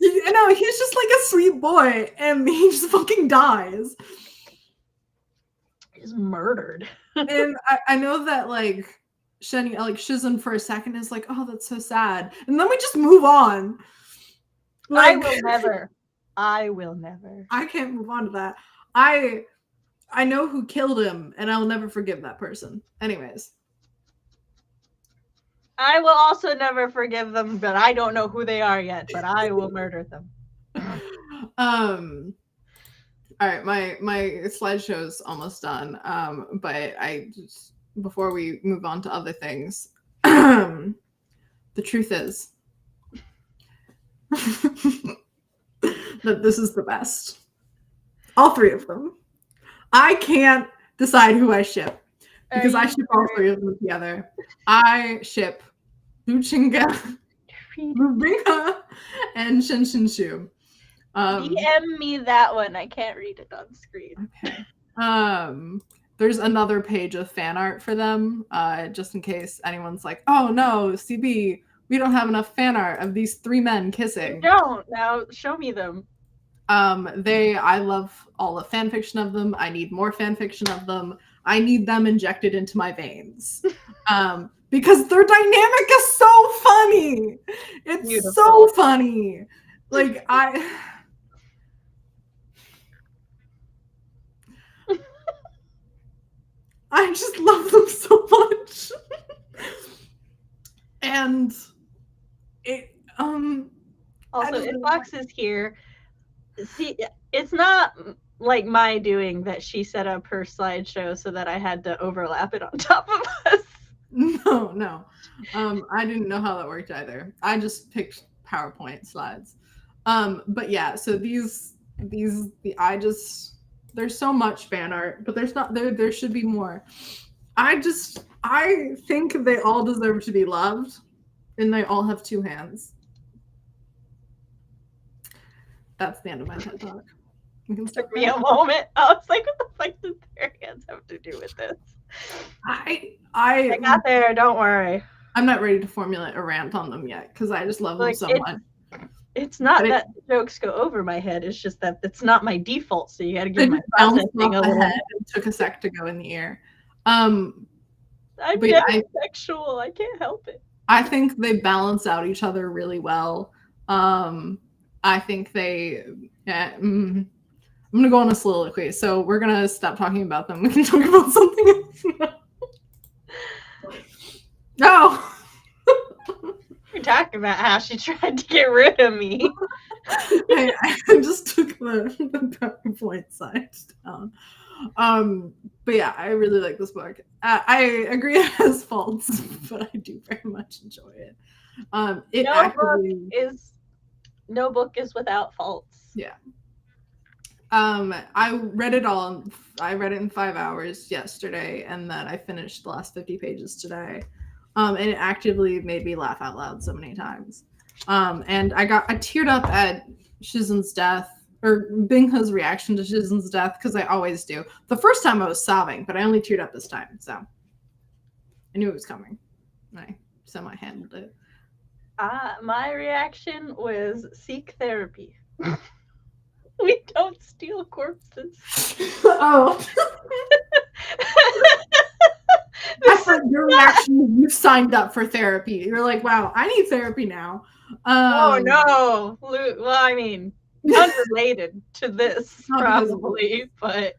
You know, he's just like a sweet boy, and he just fucking dies. He's murdered. And I know that like Shizun for a second is like, oh, that's so sad, and then we just move on. Like, I will never. I can't move on to that. I know who killed him, and I'll never forgive that person. Anyways. I will also never forgive them, but I don't know who they are yet, but I will murder them. All right, my slideshow's almost done. But I just, before we move on to other things, the truth is that this is the best. All three of them. I can't decide who I ship because I ship all three of them together. I ship Lu Binghe, and Shen Shu. DM me that one. I can't read it on screen. Okay. There's another page of fan art for them, just in case anyone's like, oh no, CB, we don't have enough fan art of these three men kissing. You don't. Now show me them. I love all the fan fiction of them. I need more fan fiction of them. I need them injected into my veins. Because their dynamic is so funny. It's beautiful. So funny. Like I just love them so much. And it also if Fox is here, see, it's not like my doing that she set up her slideshow so that I had to overlap it on top of us. No. I didn't know how that worked either. I just picked PowerPoint slides. But yeah, so there's so much fan art, but there should be more. I think they all deserve to be loved, and they all have two hands. That's the end of my TED Talk. It took me a moment. I was like, what the fuck does their hands have to do with this? I got there, don't worry. I'm not ready to formulate a rant on them yet because I just love them so much. It's not that jokes go over my head. It's just that it's not my default. So you got to give my bounced processing off a the little. head and took a sec to go in the ear. I'm sexual. I can't help it. I think they balance out each other really well. I think they. I'm gonna go on a soliloquy, so we're gonna stop talking about them. We can talk about something else. No. You're talking about how she tried to get rid of me. I just took the PowerPoint sides down. But yeah, I really like this book. I agree it has faults, but I do very much enjoy it. No book is without faults. Yeah. I read it all. I read it in 5 hours yesterday, and then I finished the last 50 pages today. And it actively made me laugh out loud so many times. And I teared up at Shizen's death, or Binghe's reaction to Shizen's death, because I always do. The first time I was sobbing, but I only teared up this time, so I knew it was coming. I semi-handled it. My reaction was seek therapy. We don't steal corpses. Oh. I thought your reaction was you signed up for therapy. You're like, wow, I need therapy now. Oh no. Well, I mean, unrelated to this, probably, but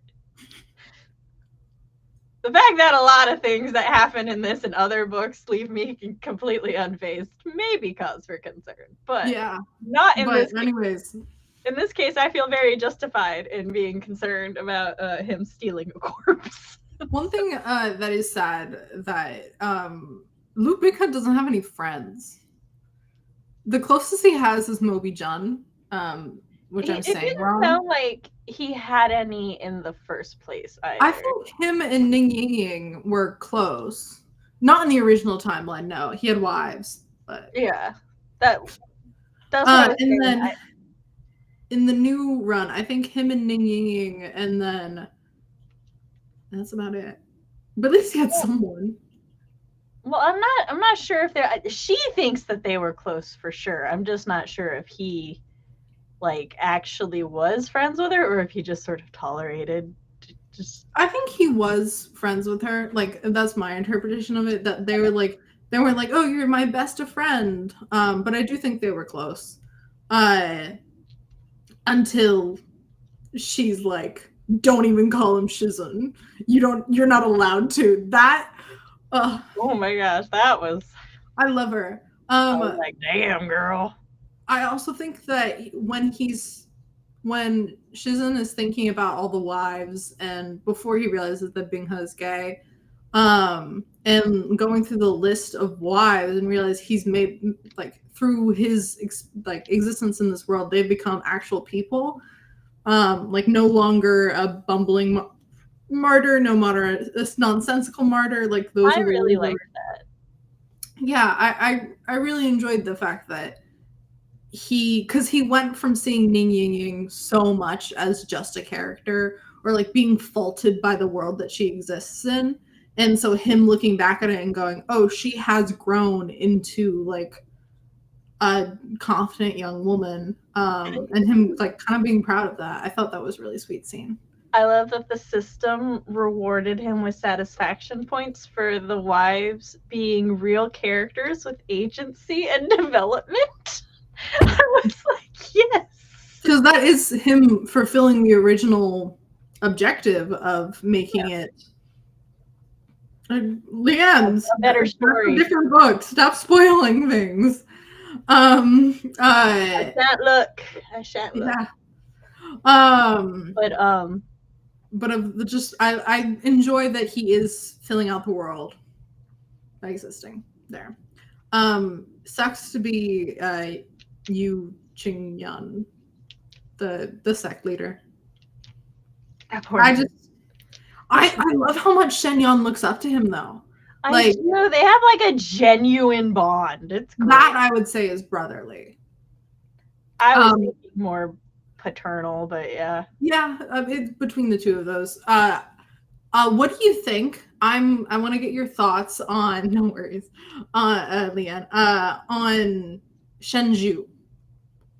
the fact that a lot of things that happen in this and other books leave me completely unfazed may be cause for concern. But yeah, not in this case. Anyways. In this case, I feel very justified in being concerned about him stealing a corpse. One thing that is sad that Luke Bighead doesn't have any friends. The closest he has is Moby Jun, which I'm saying wrong. It didn't sound like he had any in the first place either. I think him and Ning Ying were close. Not in the original timeline, no. He had wives, but yeah, that's what and then in the new run, I think him and Ning Ying, and then that's about it. But at least he had someone. Well, I'm not sure if she thinks that they were close for sure. I'm just not sure if he actually was friends with her or if he just sort of tolerated. I think he was friends with her. That's my interpretation of it, that they were like, oh, you're my best friend. But I do think they were close. Until she's like, don't even call him Shizen. You're not allowed to. That oh my gosh, I love her. I was like, damn girl. I also think that when Shizen is thinking about all the wives and before he realizes that Binghe is gay, and going through the list of wives and realize he's made through his existence in this world, they've become actual people. No longer a bumbling martyr, no martyr, this nonsensical martyr. Those I really liked that. Yeah, I really enjoyed the fact that because he went from seeing Ning Ying so much as just a character or being faulted by the world that she exists in, and so him looking back at it and going, oh, she has grown into a confident young woman, and him kind of being proud of that. I thought that was a really sweet scene. I love that the system rewarded him with satisfaction points for the wives being real characters with agency and development. I was like, yes. Because that is him fulfilling the original objective of making it Leanne's a better story. Different books. Stop spoiling things. I shan't look. Yeah. But I enjoy that he is filling out the world by existing there. Sucks to be Yu Qingyun, the sect leader. I love how much Shenyang looks up to him though. I do. They have a genuine bond. It's cool. That I would say is brotherly. I was thinking more paternal, but yeah. Yeah, it's between the two of those. What do you think? I want to get your thoughts on. No worries, Leanne. On Shenju.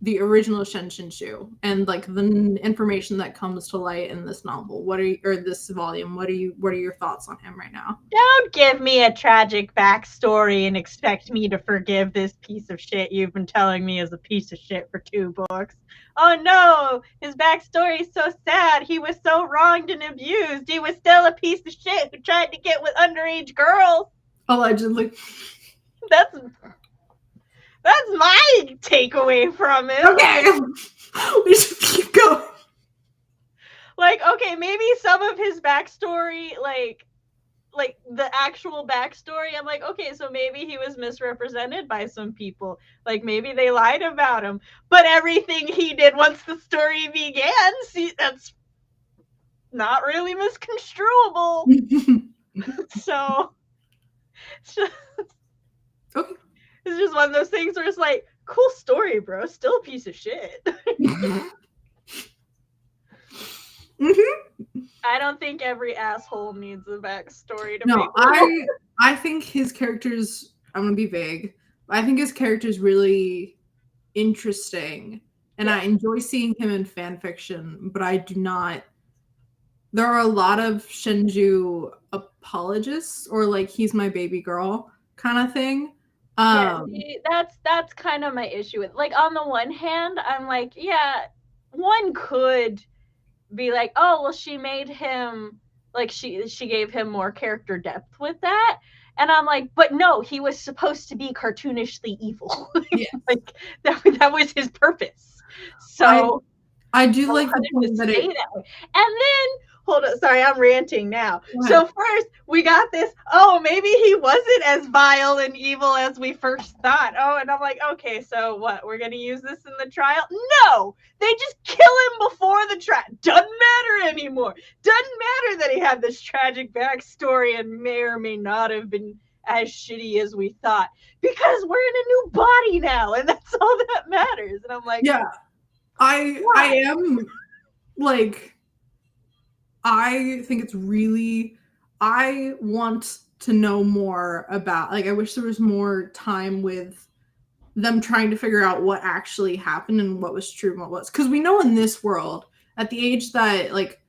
the original Shen Shu and like the information that comes to light in this novel? Or this volume? What are your thoughts on him right now? Don't give me a tragic backstory and expect me to forgive this piece of shit you've been telling me is a piece of shit for 2 books. Oh no, his backstory is so sad. He was so wronged and abused. He was still a piece of shit who tried to get with underage girls. Allegedly. That's my takeaway from it. Okay. We should keep going. Like, okay, maybe some of his backstory, like the actual backstory, I'm like, okay, so maybe he was misrepresented by some people. Like, maybe they lied about him. But everything he did once the story began, see, that's not really misconstruable. So, okay. It's just one of those things where it's like, cool story, bro. Still a piece of shit. I don't think every asshole needs a backstory to No, make I think his character's, I'm gonna be vague. I think his character's really interesting. And I enjoy seeing him in fan fiction, but I do not. There are a lot of Shenju apologists, or like he's my baby girl kind of thing. Yeah, that's kind of my issue with. Like, on the one hand, I'm like, yeah, one could be like, oh, well, she made him, like, she gave him more character depth with that. And I'm like, but no, he was supposed to be cartoonishly evil. Yeah. Like, that was his purpose. So I do like the point that way. And then, hold on, sorry, I'm ranting now. So first, we got this, oh, maybe he wasn't as vile and evil as we first thought. Oh, and I'm like, okay, so what? We're going to use this in the trial? No! They just kill him before the trial. Doesn't matter anymore. Doesn't matter that he had this tragic backstory and may or may not have been as shitty as we thought. Because we're in a new body now, and that's all that matters. And I'm like, yeah, I am, like, I think it's really, I want to know more about, like, I wish there was more time with them trying to figure out what actually happened and what was true and what was. Because we know in this world, at the age that, like,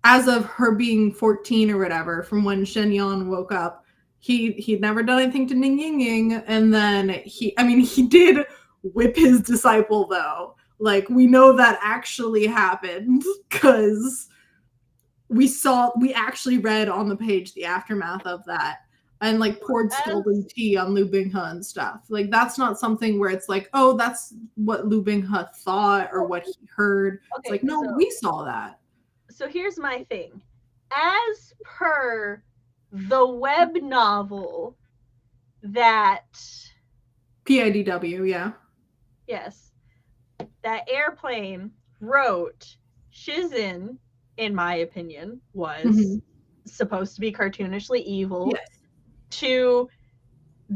as of her being 14 or whatever, from when Shen Yan woke up, he'd never done anything to Ning Ying Ying. And then he did whip his disciple, though. Like, we know that actually happened because we actually read on the page the aftermath of that and, like, poured scalding tea on Lu Binghe and stuff. Like, that's not something where it's like, oh, that's what Lu Binghe thought or what he heard. Okay, it's like, no, we saw that. So here's my thing. As per the web novel that PIDW, yeah. Yes. That Airplane wrote, Shizin, in my opinion, was supposed to be cartoonishly evil, to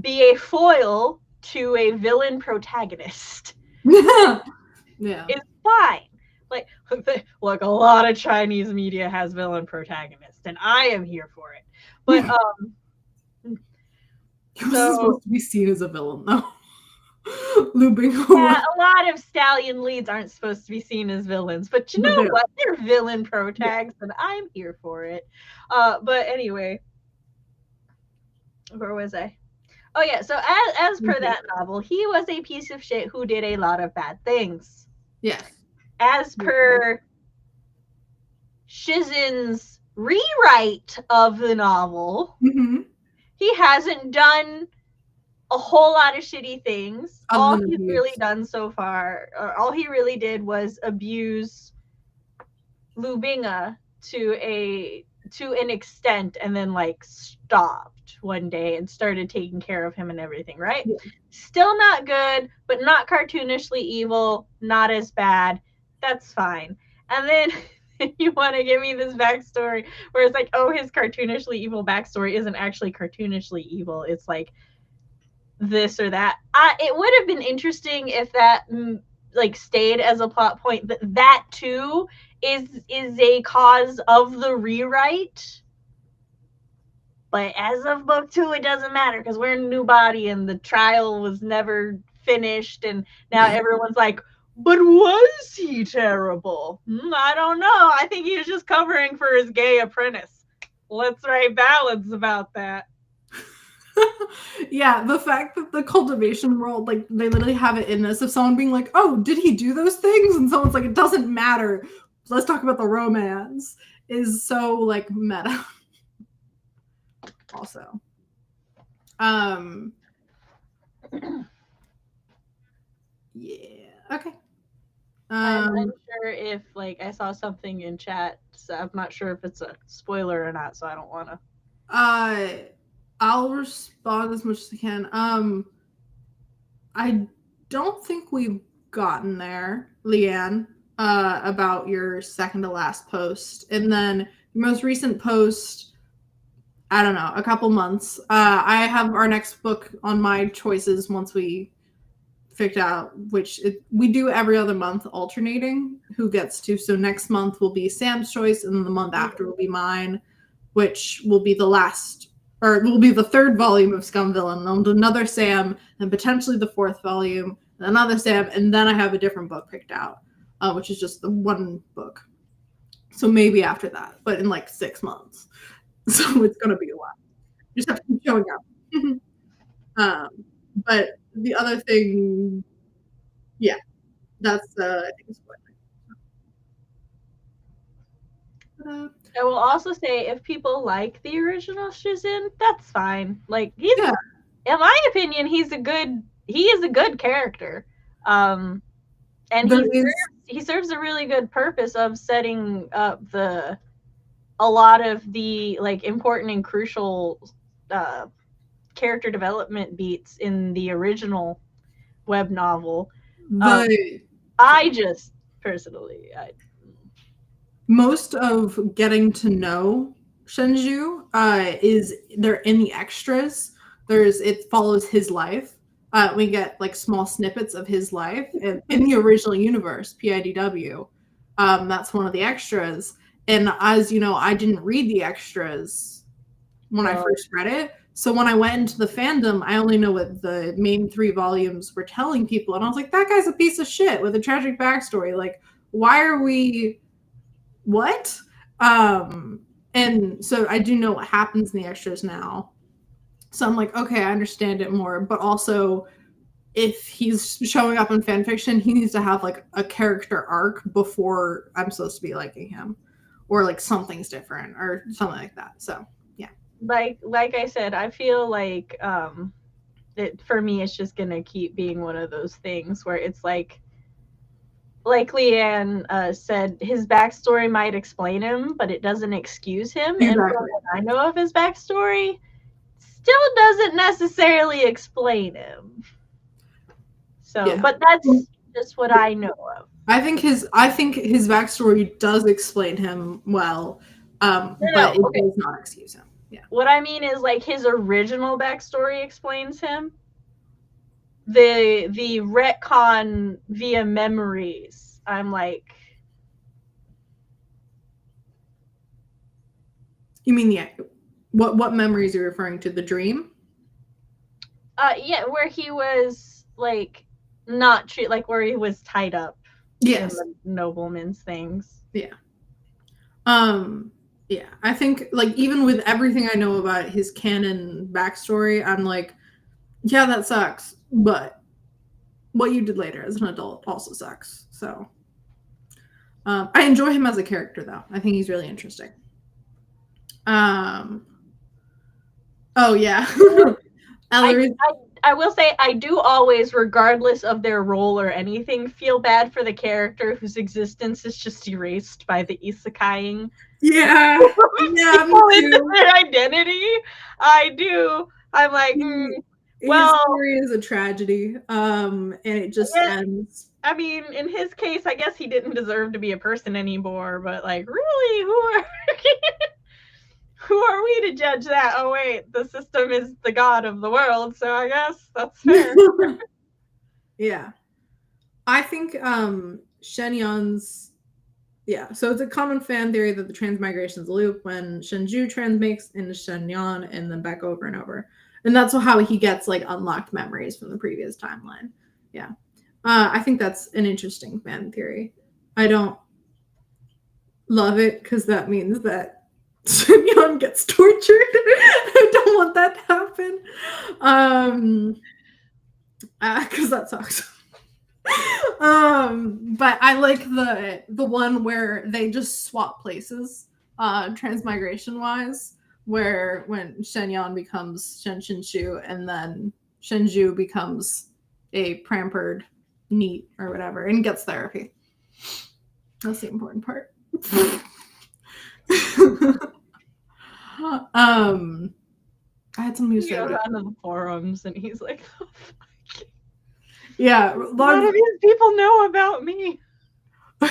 be a foil to a villain protagonist. Yeah. It's fine. Like, look, a lot of Chinese media has villain protagonists, and I am here for it. But he wasn't supposed to be seen as a villain, though. Lu Binghe. Yeah, a lot of stallion leads aren't supposed to be seen as villains, but you know what? They're villain protags, and I'm here for it. But anyway, where was I? Oh yeah, so as per that novel, he was a piece of shit who did a lot of bad things. Yes. As per Shizin's rewrite of the novel, he hasn't done a whole lot of shitty things. All he's really done so far, or all he really did was abuse Lu Binghe to an extent, and then, like, stopped one day and started taking care of him and everything, right? Yeah. Still not good, but not cartoonishly evil, not as bad. That's fine. And then you want to give me this backstory where it's like, oh, his cartoonishly evil backstory isn't actually cartoonishly evil. It's like this or that. It would have been interesting if that like stayed as a plot point. That too is a cause of the rewrite. But as of book 2, it doesn't matter because we're in a new body and the trial was never finished, and now everyone's like, but was he terrible? I don't know. I think he was just covering for his gay apprentice. Let's write ballads about that. Yeah, the fact that the cultivation world, like, they literally have it in this of someone being like, oh, did he do those things? And someone's like, it doesn't matter. Let's talk about the romance, is so, like, meta. Also. Yeah. Okay. I'm unsure if, like, I saw something in chat, so I'm not sure if it's a spoiler or not, so I don't want to. I'll respond as much as I can. I don't think we've gotten there, Leanne, about your second to last post. And then your most recent post, I don't know, a couple months. I have our next book on my choices once we figured out which we do every other month alternating who gets to. So next month will be Sam's choice, and then the month after will be mine, which will be the last, or will be the third volume of Scum Villain. Then another Sam, and potentially the fourth volume, another Sam, and then I have a different book picked out, which is just the one book. So maybe after that, but in like 6 months. So it's going to be a while. You just have to keep showing up. But the other thing, yeah, that's I think it's what. I will also say, if people like the original Shizin, that's fine. Like, he's, in my opinion, he is a good character. And he serves a really good purpose of setting up a lot of the, like, important and crucial character development beats in the original web novel. I just personally, most of getting to know Shenju is they're in the extras. It follows his life. We get like small snippets of his life in the original universe, PIDW. That's one of the extras. And as you know, I didn't read the extras when I first read it. So when I went into the fandom, I only know what the main 3 volumes were telling people. And I was like, that guy's a piece of shit with a tragic backstory. Like, why are we... what? And so I do know what happens in the extras now. So I'm like, okay, I understand it more. But also, if he's showing up in fan fiction, he needs to have like a character arc before I'm supposed to be liking him, or like something's different or something like that. So yeah, like I said, I feel like for me, it's just gonna keep being one of those things where it's like Leanne said, his backstory might explain him, but it doesn't excuse him. exactly. And from what I know of his backstory, still doesn't necessarily explain him. So, yeah. But that's just what I know of. I think his backstory does explain him well, but it does not excuse him. Yeah. What I mean is, like, his original backstory explains him. The retcon via memories, I'm like... You mean what memories are you referring to? The dream? Yeah, where he was like not treated, like where he was tied up. Yes. In the nobleman's things. Yeah. Yeah, I think, like, even with everything I know about his canon backstory, I'm like, yeah, that sucks, but what you did later as an adult also sucks. So I enjoy him as a character, though. I think he's really interesting. Oh yeah. I will say, I do always, regardless of their role or anything, feel bad for the character whose existence is just erased by the isekaiing. Yeah. Yeah, people into their identity. I do. I'm like, well, his story is a tragedy, and it just ends. I mean, in his case, I guess he didn't deserve to be a person anymore. But, like, really, who are we to judge that? Oh wait, the system is the god of the world, so I guess that's fair. Yeah, I think Shenyang's. Yeah, so it's a common fan theory that the transmigration is a loop when Shenju transmakes into Shenyang and then back over and over. And that's how he gets, like, unlocked memories from the previous timeline. Yeah. I think that's an interesting fan theory. I don't love it because that means that Sunyeon gets tortured. I don't want that to happen. Because that sucks. But I like the one where they just swap places, transmigration wise, where when Shenyan becomes Shen Shinshu and then Shenju becomes a pampered neat or whatever and gets therapy. That's the important part. I had something to say. He goes on to the forums and he's like, oh, yeah, what do these people know about me? How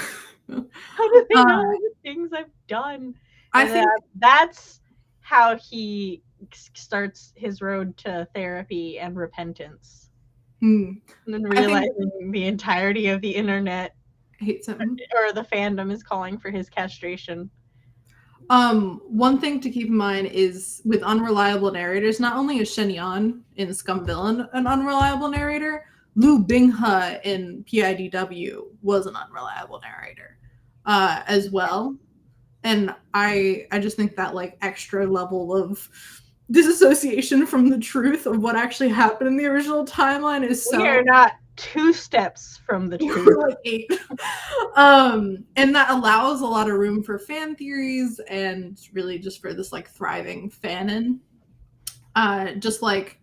do they know all the things I've done? I think that's how he starts his road to therapy and repentance. And then realizing the entirety of the internet hates him, or the fandom is calling for his castration. One thing to keep in mind is with unreliable narrators, not only is Shenyan in Scum Villain an unreliable narrator, Lu Binghe in PIDW was an unreliable narrator as well. And I just think that like extra level of disassociation from the truth of what actually happened in the original timeline is so... We are not 2 steps from the truth. Like 8. And that allows a lot of room for fan theories and really just for this like thriving fanon. Just like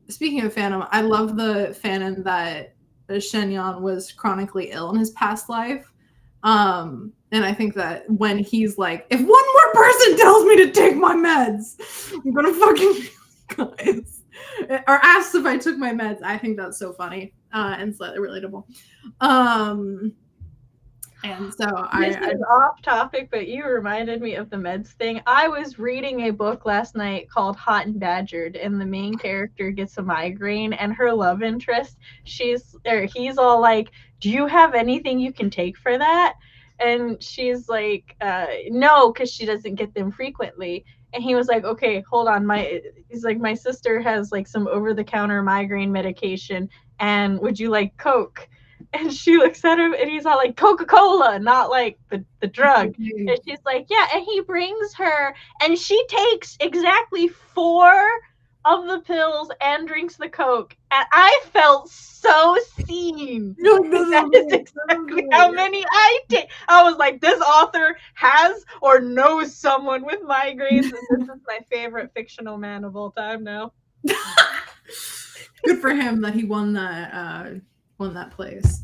speaking of fanon, I love the fanon that Shenyan was chronically ill in his past life. And I think that when he's like, if one more person tells me to take my meds, I'm gonna fucking guys. Or asks if I took my meds. I think that's so funny and slightly relatable. And so this is off topic, but you reminded me of the meds thing. I was reading a book last night called Hot and Badgered, and the main character gets a migraine, and her love interest, he's all like, do you have anything you can take for that? And she's like, no, because she doesn't get them frequently. And he was like, okay, hold on. He's like, my sister has like some over-the-counter migraine medication, and would you like Coke? And she looks at him and he's all like, Coca-Cola, not like the drug. And she's like, yeah. And he brings her and she takes exactly 4 of the pills and drinks the Coke. And I felt so seen. That is exactly how many I take. I was like, this author has or knows someone with migraines. And this is my favorite fictional man of all time now. Good for him that he won that place.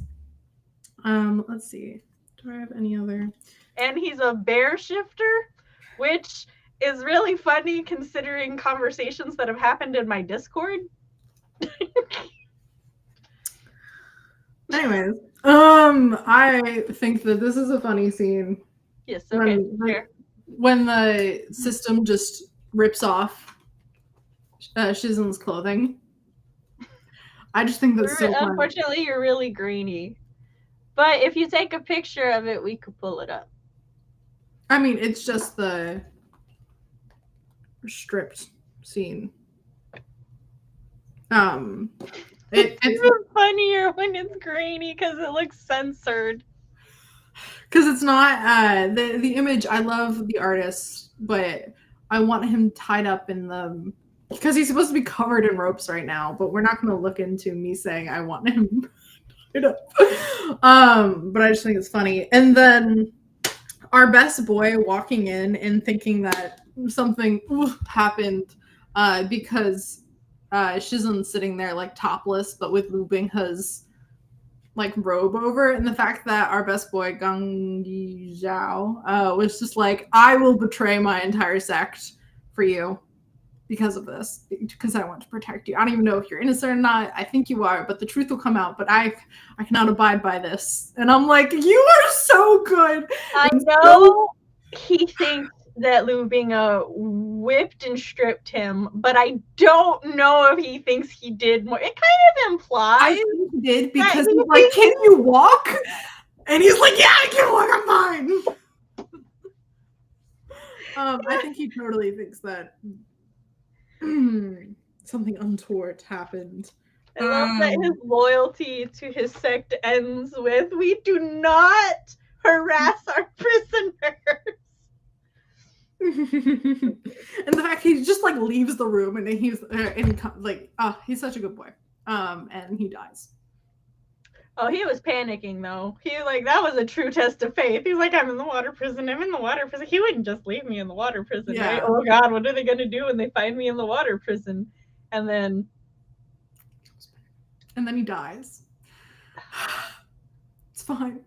Let's see. Do I have any other? And he's a bear shifter, which is really funny considering conversations that have happened in my Discord. Anyways, I think that this is a funny scene. Yes, okay. When the system just rips off Shizen's clothing. I just think that's so funny. Unfortunately, you're really grainy. But if you take a picture of it, we could pull it up. I mean, it's just the stripped scene. It's even funnier when it's grainy because it looks censored. Because it's not the image. I love the artist, but I want him tied up in the... Because he's supposed to be covered in ropes right now, but we're not going to look into me saying I want him tied up. But I just think it's funny. And then our best boy walking in and thinking that something happened because Shizen's sitting there like topless, but with Lu Binghe's like robe over, and the fact that our best boy Gang Zhao was just like, I will betray my entire sect for you because of this, because I want to protect you. I don't even know if you're innocent or not. I think you are, but the truth will come out. But I cannot abide by this. And I'm like, you are so good. I know he thinks that Lu Binghe whipped and stripped him, but I don't know if he thinks he did more. It kind of implies I think he did, because he's like, can you walk? And he's like, yeah, I can walk, I'm fine. I think he totally thinks that something untoward happened. I love that his loyalty to his sect ends with, "We do not harass our prisoners." And the fact he just like leaves the room and he's like, he's such a good boy. And he dies. Oh, he was panicking though. He like, that was a true test of faith. He's like, I'm in the water prison. I'm in the water prison. He wouldn't just leave me in the water prison, Yeah. right? Oh God, what are they gonna do when they find me in the water prison? And then he dies. It's fine.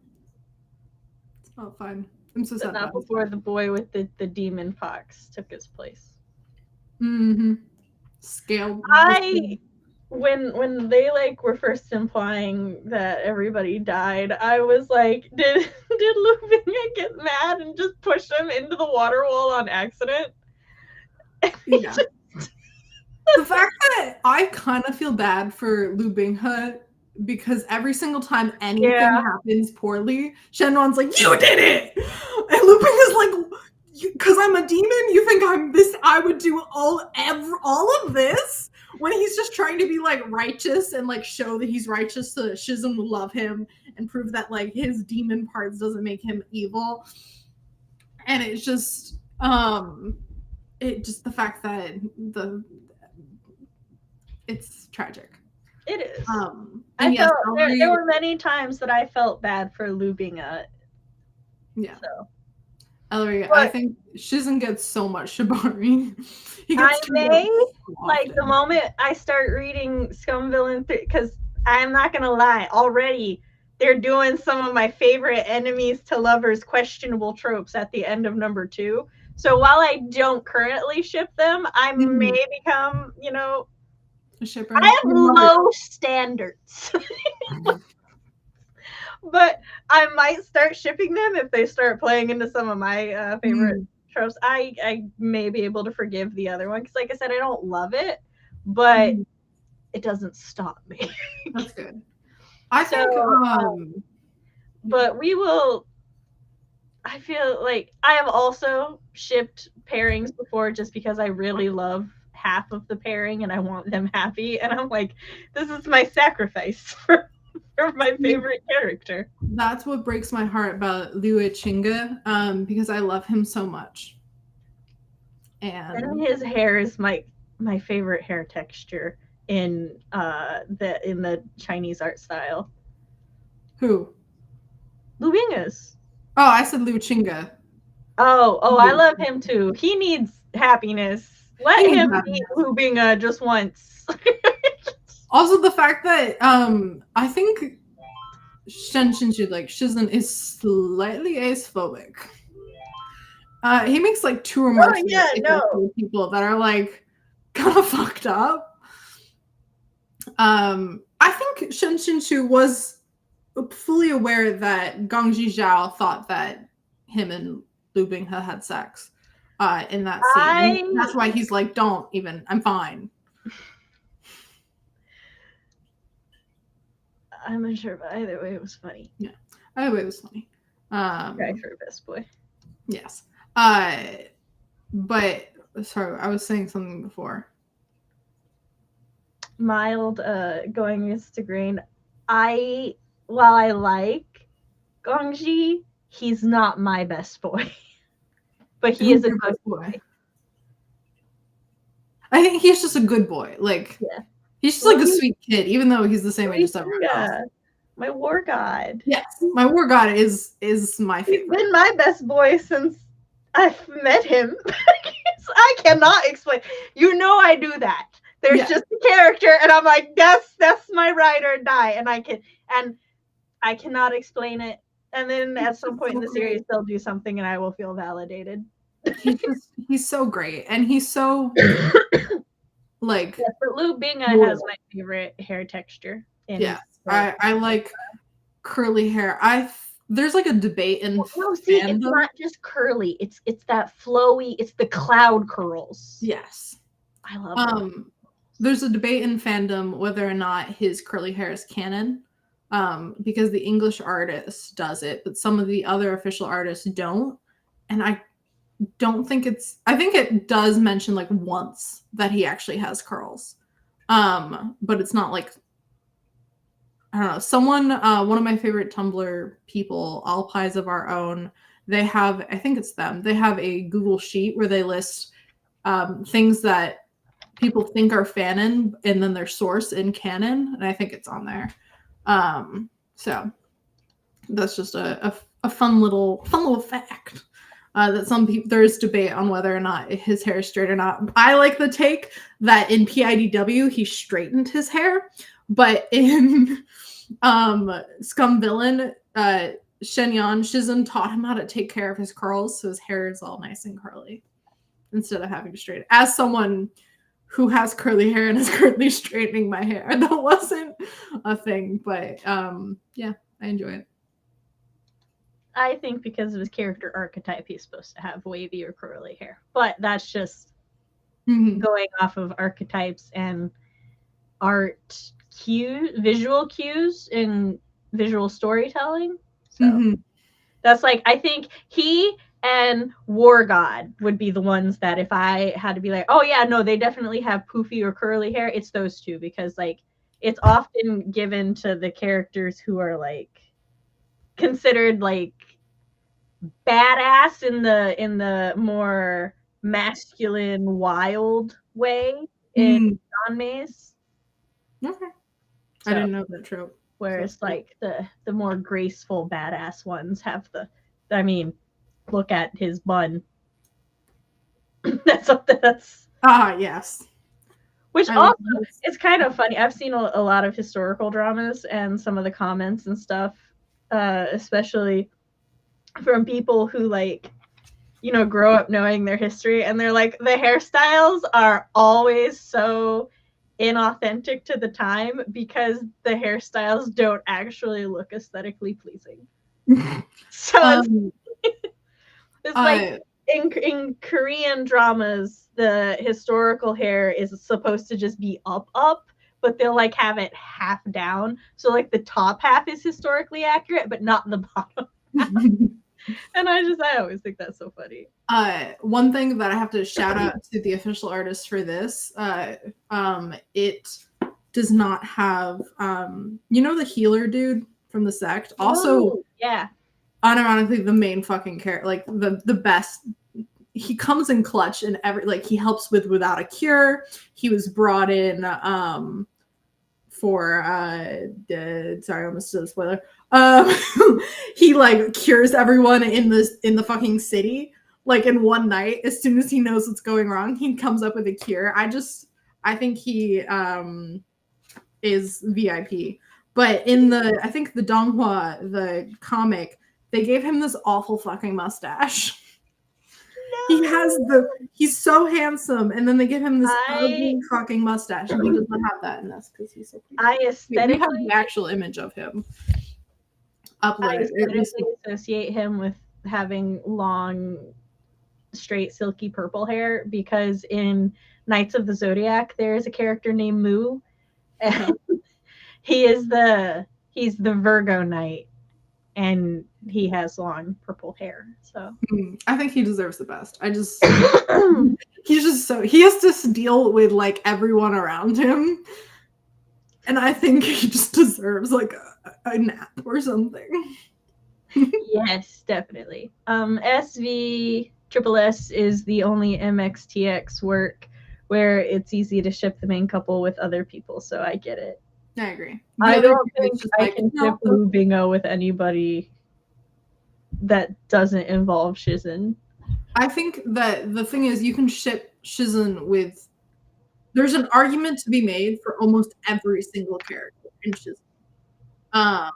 It's not fine. I'm so sad. Not before the boy with the demon pox took his place. Mm-hmm. Scaled. When they like were first implying that everybody died, I was like, did Lu Binghe get mad and just push him into the water wall on accident? Yeah. The fact that I kind of feel bad for Lu Binghe because every single time anything happens poorly, Shenron's like, "You did it!" And Lu Binghe's like, "Because I'm a demon, you think I'm this? I would do all of this?" When he's just trying to be like righteous and like show that he's righteous so that Shizum will love him and prove that like his demon parts doesn't make him evil. And it's just the fact that it's tragic. It is. And felt there were many times that I felt bad for Lu Binghe. Yeah. So. Ellery, I think Shizun gets so much shibari. Like the moment I start reading Scum Villain 3, because I'm not gonna lie, already they're doing some of my favorite enemies to lovers questionable tropes at the end of number 2. So while I don't currently ship them, I may become, a shipper. I have low standards. But I might start shipping them if they start playing into some of my favorite tropes. I may be able to forgive the other one because, like I said, I don't love it, but it doesn't stop me. That's good. I think. But we will. I feel like I have also shipped pairings before just because I really love half of the pairing and I want them happy, and I'm like, this is my sacrifice for my favorite character. That's what breaks my heart about Liu Chinga, because I love him so much. And his hair is my favorite hair texture in the Chinese art style. Who? Lu Binghe's. Oh, I said Liu Chinga. Oh, I love him too. He needs happiness. Let him meet Lu Binghe just once. Also, the fact that I think Shizun is slightly asophobic. He makes like 2 remarks to people that are like kind of fucked up. I think Shen Shinshu was fully aware that Gongji Zhao thought that him and Lu Binghe had sex in that scene. That's why he's like, don't even, I'm fine. I'm unsure, but either way, it was funny. Yeah, either way, it was funny. Guy for best boy. Yes. But sorry, I was saying something before. Mild, going against the grain. While I like Gongji, he's not my best boy, but he is a good boy. I think he's just a good boy. Like, he's just like a sweet kid, even though he's the same age as everyone else. My war god. Yes, my war god is my favorite. He's been my best boy since I've met him. I cannot explain. I do that. There's just a character, and I'm like, that's my ride or die, and I cannot explain it. And then at some point in the series, they'll do something, and I will feel validated. He's so great, and he's so like. Yeah, but Lu Binghe has my favorite hair texture. I like curly hair. There's like a debate in fandom. It's not just curly. It's that flowy. It's the cloud curls. Yes, I love it. There's a debate in fandom whether or not his curly hair is canon, because the English artist does it, but some of the other official artists don't. And I don't think I think it does mention like once that he actually has curls, but it's not like I don't know, someone, one of my favorite Tumblr people, All Pies of Our Own, they have, I think it's them, they have a Google Sheet where they list things that people think are fanon and then their source in canon, and I think it's on there. So that's just a fun little fact. That some people, there's debate on whether or not his hair is straight or not. I like the take that in PIDW he straightened his hair, but in Scum Villain, Shenyang Shizun taught him how to take care of his curls, so his hair is all nice and curly instead of having to straighten. As someone who has curly hair and is currently straightening my hair, that wasn't a thing, but yeah, I enjoy it. I think because of his character archetype, he's supposed to have wavy or curly hair. But that's just going off of archetypes and art cues, visual cues in visual storytelling. So that's like, I think he and War God would be the ones that if I had to be like, oh yeah, no, they definitely have poofy or curly hair, it's those two, because like it's often given to the characters who are like considered like badass in the more masculine, wild way in John Maze. Okay. So, I didn't know that trope. Whereas like the more graceful, badass ones have the, I mean, look at his bun. That's yes. Which also, it's kind of funny. I've seen a lot of historical dramas and some of the comments and stuff, especially from people who like, you know, grow up knowing their history, and they're like, the hairstyles are always so inauthentic to the time because the hairstyles don't actually look aesthetically pleasing. So it's like in Korean dramas, the historical hair is supposed to just be up, but they'll like have it half down. So like the top half is historically accurate, but not the bottom half. And I always think that's so funny. One thing that I have to shout out to the official artist for this, it does not have, you know, the healer dude from the sect. Also, yeah, unironically, the main fucking character, like the best. He comes in clutch and like he helps with Without a Cure. He was brought in for sorry, I almost did a spoiler. He like cures everyone in the fucking city like in one night. As soon as he knows what's going wrong, he comes up with a cure. I think he is VIP. But in I think the Donghua, the comic, they gave him this awful fucking mustache. No. He's so handsome, and then they give him this ugly fucking mustache, and he does not have that in this because he's so pretty. I aesthetically have the actual image of him. I associate him with having long, straight, silky purple hair because in Knights of the Zodiac there is a character named Mu, and he's the Virgo knight, and he has long purple hair. So I think he deserves the best. He's just so, he has to deal with like everyone around him, and I think he just deserves like a nap or something. Yes, definitely. SVSS is the only MXTX work where it's easy to ship the main couple with other people, so I get it. I agree. I don't think I can ship Lu Bingo with anybody that doesn't involve Shizun. I think that the thing is, you can ship Shizun with. There's an argument to be made for almost every single character in Shizun.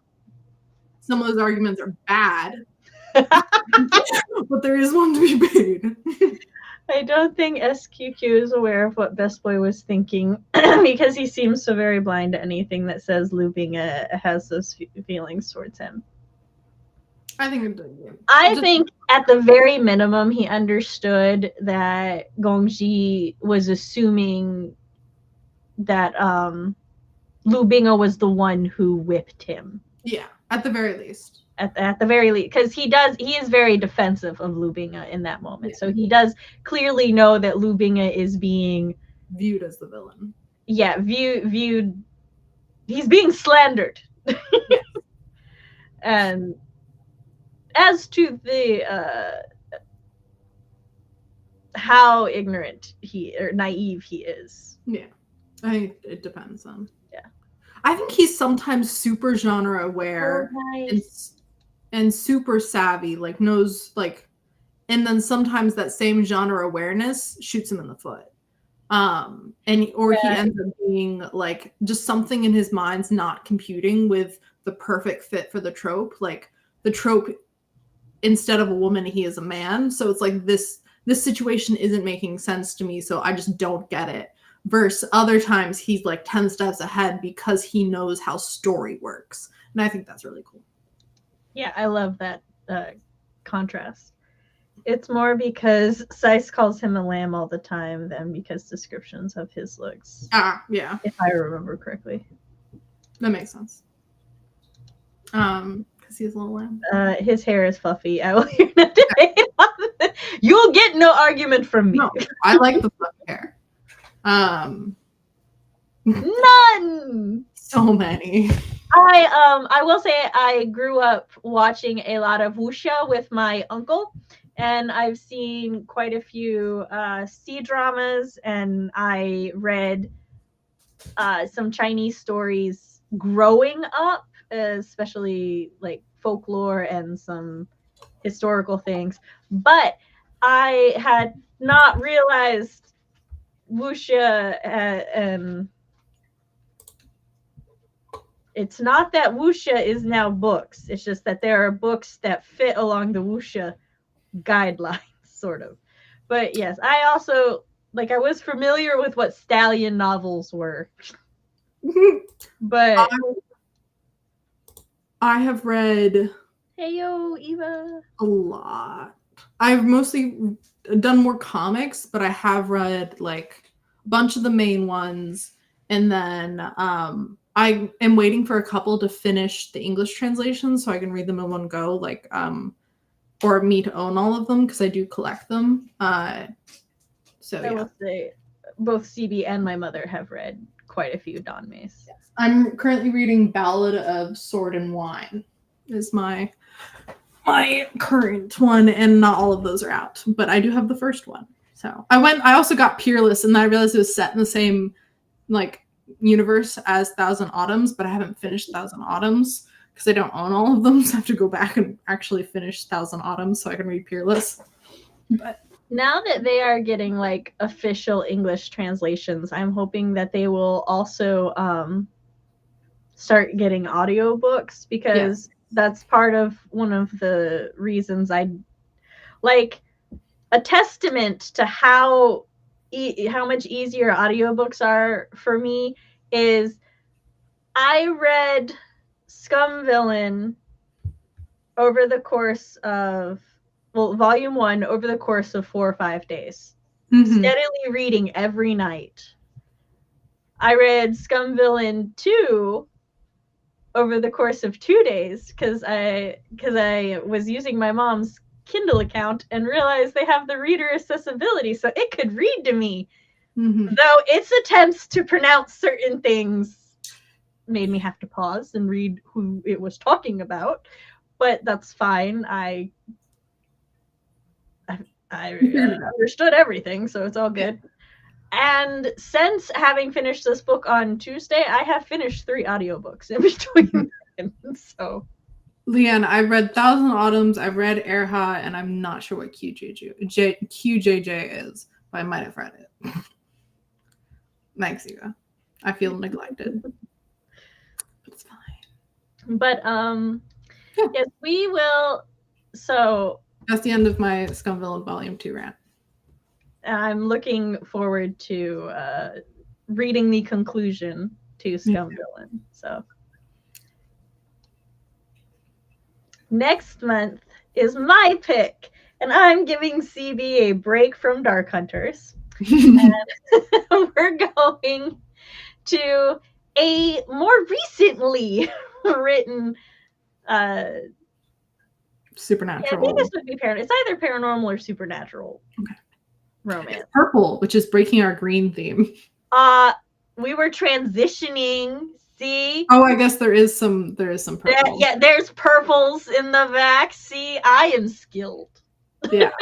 Some of those arguments are bad, but there is one to be made. I don't think SQQ is aware of what Best Boy was thinking because he seems so very blind to anything that says Lu Bingo has those feelings towards him. I think I think at the very minimum he understood that Gongji was assuming that Lu Bingo was the one who whipped him. Yeah, at the very least. At the very least, because he is very defensive of Lu Bingo in that moment. Yeah. So he does clearly know that Lu Bingo is being viewed as the villain. Yeah, viewed. He's being slandered Yes. And as to the how ignorant he or naive he is. Yeah. I think it depends on. Yeah. I think he's sometimes super genre aware and super savvy, like knows like, and then sometimes that same genre awareness shoots him in the foot. He ends up being like just something in his mind's not computing with the perfect fit for the trope. Like the trope, instead of a woman, he is a man. So it's like this situation isn't making sense to me, so I just don't get it. Versus other times he's like 10 steps ahead because he knows how story works. And I think that's really cool. Yeah, I love that contrast. It's more because Seiss calls him a lamb all the time than because descriptions of his looks. Yeah. If I remember correctly. That makes sense. Because he's a little lamb. His hair is fluffy. I will hear nothing. You'll get no argument from me. No, I like the fluffy hair. None. So many. I will say I grew up watching a lot of wuxia with my uncle, and I've seen quite a few C-dramas, and I read some Chinese stories growing up, especially like folklore and some historical things. But I had not realized wuxia and it's not that wuxia is now books. It's just that there are books that fit along the wuxia guidelines, sort of. But yes, I also, like, I was familiar with what stallion novels were. But I have read Heyo, Eva. A lot. I've mostly done more comics, but I have read like a bunch of the main ones. And then I am waiting for a couple to finish the English translation so I can read them in one go, like or me to own all of them because I do collect them. I will say both CB and my mother have read quite a few Danmeis. Yes. I'm currently reading Ballad of Sword and Wine is my current one, and not all of those are out, but I do have the first one. So I also got Peerless, and I realized it was set in the same like universe as Thousand Autumns, but I haven't finished Thousand Autumns because I don't own all of them, so I have to go back and actually finish Thousand Autumns so I can read Peerless. But now that they are getting like official English translations, I'm hoping that they will also start getting audiobooks, because that's part of one of the reasons I like a testament to how much easier audiobooks are for me is I read Scum Villain over the course of volume 1 over the course of 4 or 5 days, steadily reading every night. I read Scum Villain 2 over the course of 2 days because I was using my mom's Kindle account and realized they have the reader accessibility, so it could read to me. Though its attempts to pronounce certain things made me have to pause and read who it was talking about, but that's fine. I understood everything, so it's all good. And since having finished this book on Tuesday, I have finished 3 audiobooks in between. So, Leanne, I've read Thousand Autumns, I've read Erha, and I'm not sure what QJJ is, but I might have read it. Thanks, Eva. I feel neglected. It's fine. But yes, we will. So that's the end of my Scum Villain Volume 2 rant. I'm looking forward to reading the conclusion to Scum Villain. So next month is my pick, and I'm giving CB a break from Dark Hunters. And we're going to a more recently written supernatural. Yeah, I think this would be it's either paranormal or supernatural. Okay. Romance. It's purple, which is breaking our green theme. We were transitioning See? Oh, I guess there is some purple. Yeah, there's purples in the back. See, I am skilled. Yeah.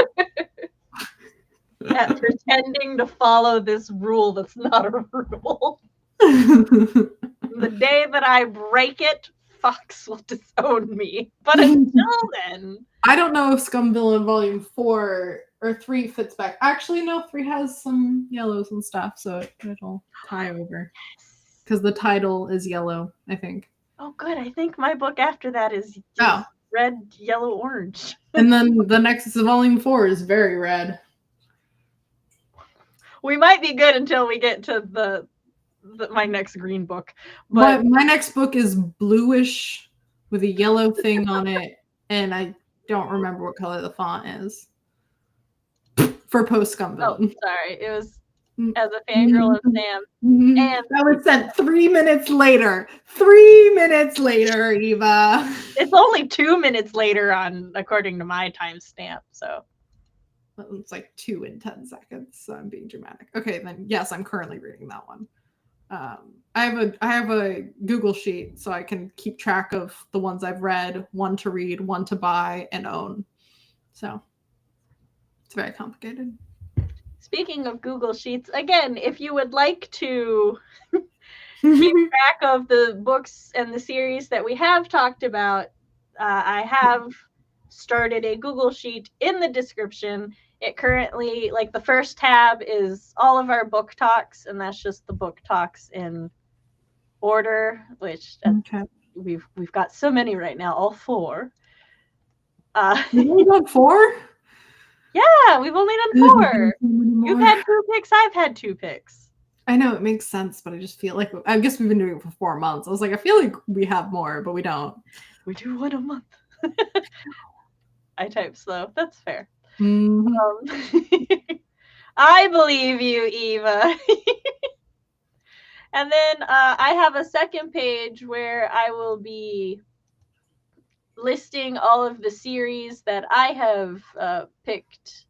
At pretending to follow this rule that's not a rule. The day that I break it, Fox will disown me. But until then, I don't know if Scum Villain Volume 4 or 3 fits back. Actually, no, 3 has some yellows and stuff, so it'll tie over. Because the title is yellow, I think. Oh, good. I think my book after that is red, yellow, orange. And then the next Volume 4 is very red. We might be good until we get to my next green book. But my next book is bluish with a yellow thing on it, and I don't remember what color the font is. For post Scum Villain. Oh, sorry. It was as a fangirl of Sam. And that was sent 3 minutes later. 3 minutes later, Eva. It's only 2 minutes later according to my timestamp, so. It's like 2 and 10 seconds, so I'm being dramatic. Okay, then yes, I'm currently reading that one. I have a Google sheet so I can keep track of the ones I've read, one to read, one to buy and own. So it's very complicated. Speaking of Google Sheets, again, if you would like to keep track of the books and the series that we have talked about, I have started a Google Sheet in the description. It currently, like, the first tab is all of our book talks, and that's just the book talks in order, which we've got so many right now, all 4. You've only done 4? Yeah, we've only done 4. You've had 2 picks, I've had 2 picks. I know, it makes sense, but I just feel like, I guess we've been doing it for 4 months. I was like, I feel like we have more, but we don't. We do 1 a month. I type slow. That's fair. Mm-hmm. I believe you, Eva. And then I have a second page where I will be listing all of the series that I have picked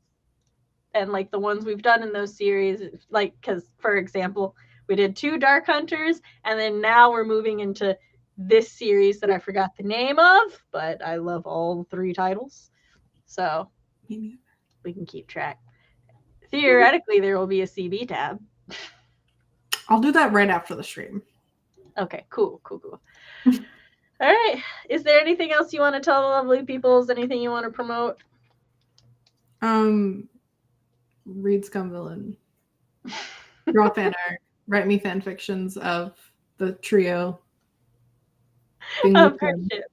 and like the ones we've done in those series. Like, because, for example, we did 2 Dark Hunters, and then now we're moving into this series that I forgot the name of, but I love all 3 titles. So we can keep track. Theoretically, there will be a CB tab. I'll do that right after the stream. Okay, cool. All right. Is there anything else you want to tell the lovely peoples? Anything you want to promote? Read Scum Villain. Draw fan art. Write me fan fictions of the trio. Of friendship.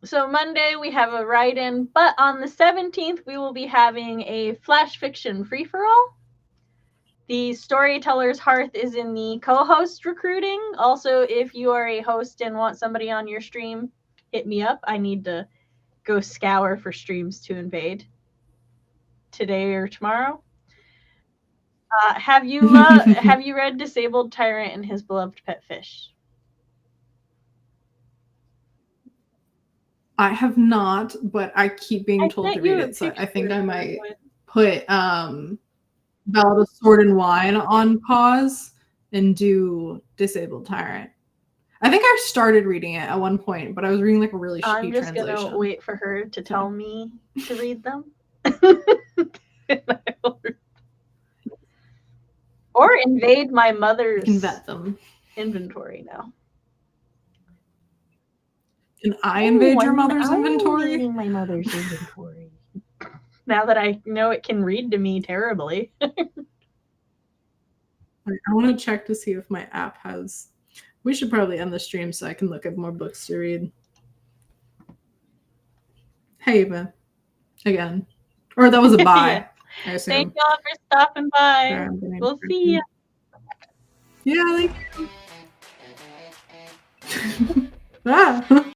So Monday we have a write-in, but on the 17th we will be having a flash fiction free-for-all. The Storytellers Hearth is in the co-host recruiting. Also, if you are a host and want somebody on your stream, hit me up. I need to go scour for streams to invade today or tomorrow. Have you read Disabled Tyrant and His Beloved Pet Fish? I have not, but I keep being told to read it, so I think I might put Ballad of Sword and Wine on pause and do Disabled Tyrant. I think I started reading it at one point, but I was reading like a really shitty translation. I'm just gonna wait for her to tell me to read them. Or invade my mother's inventory now. Can I invade your mother's inventory? Invading my mother's inventory. Now that I know it can read to me terribly. I want to check to see if my app has. We should probably end the stream so I can look at more books to read. Hey, Eva. Again. Or that was a bye. I assume. Thank y'all for stopping by. We'll see you. Yeah, thank you. Ah.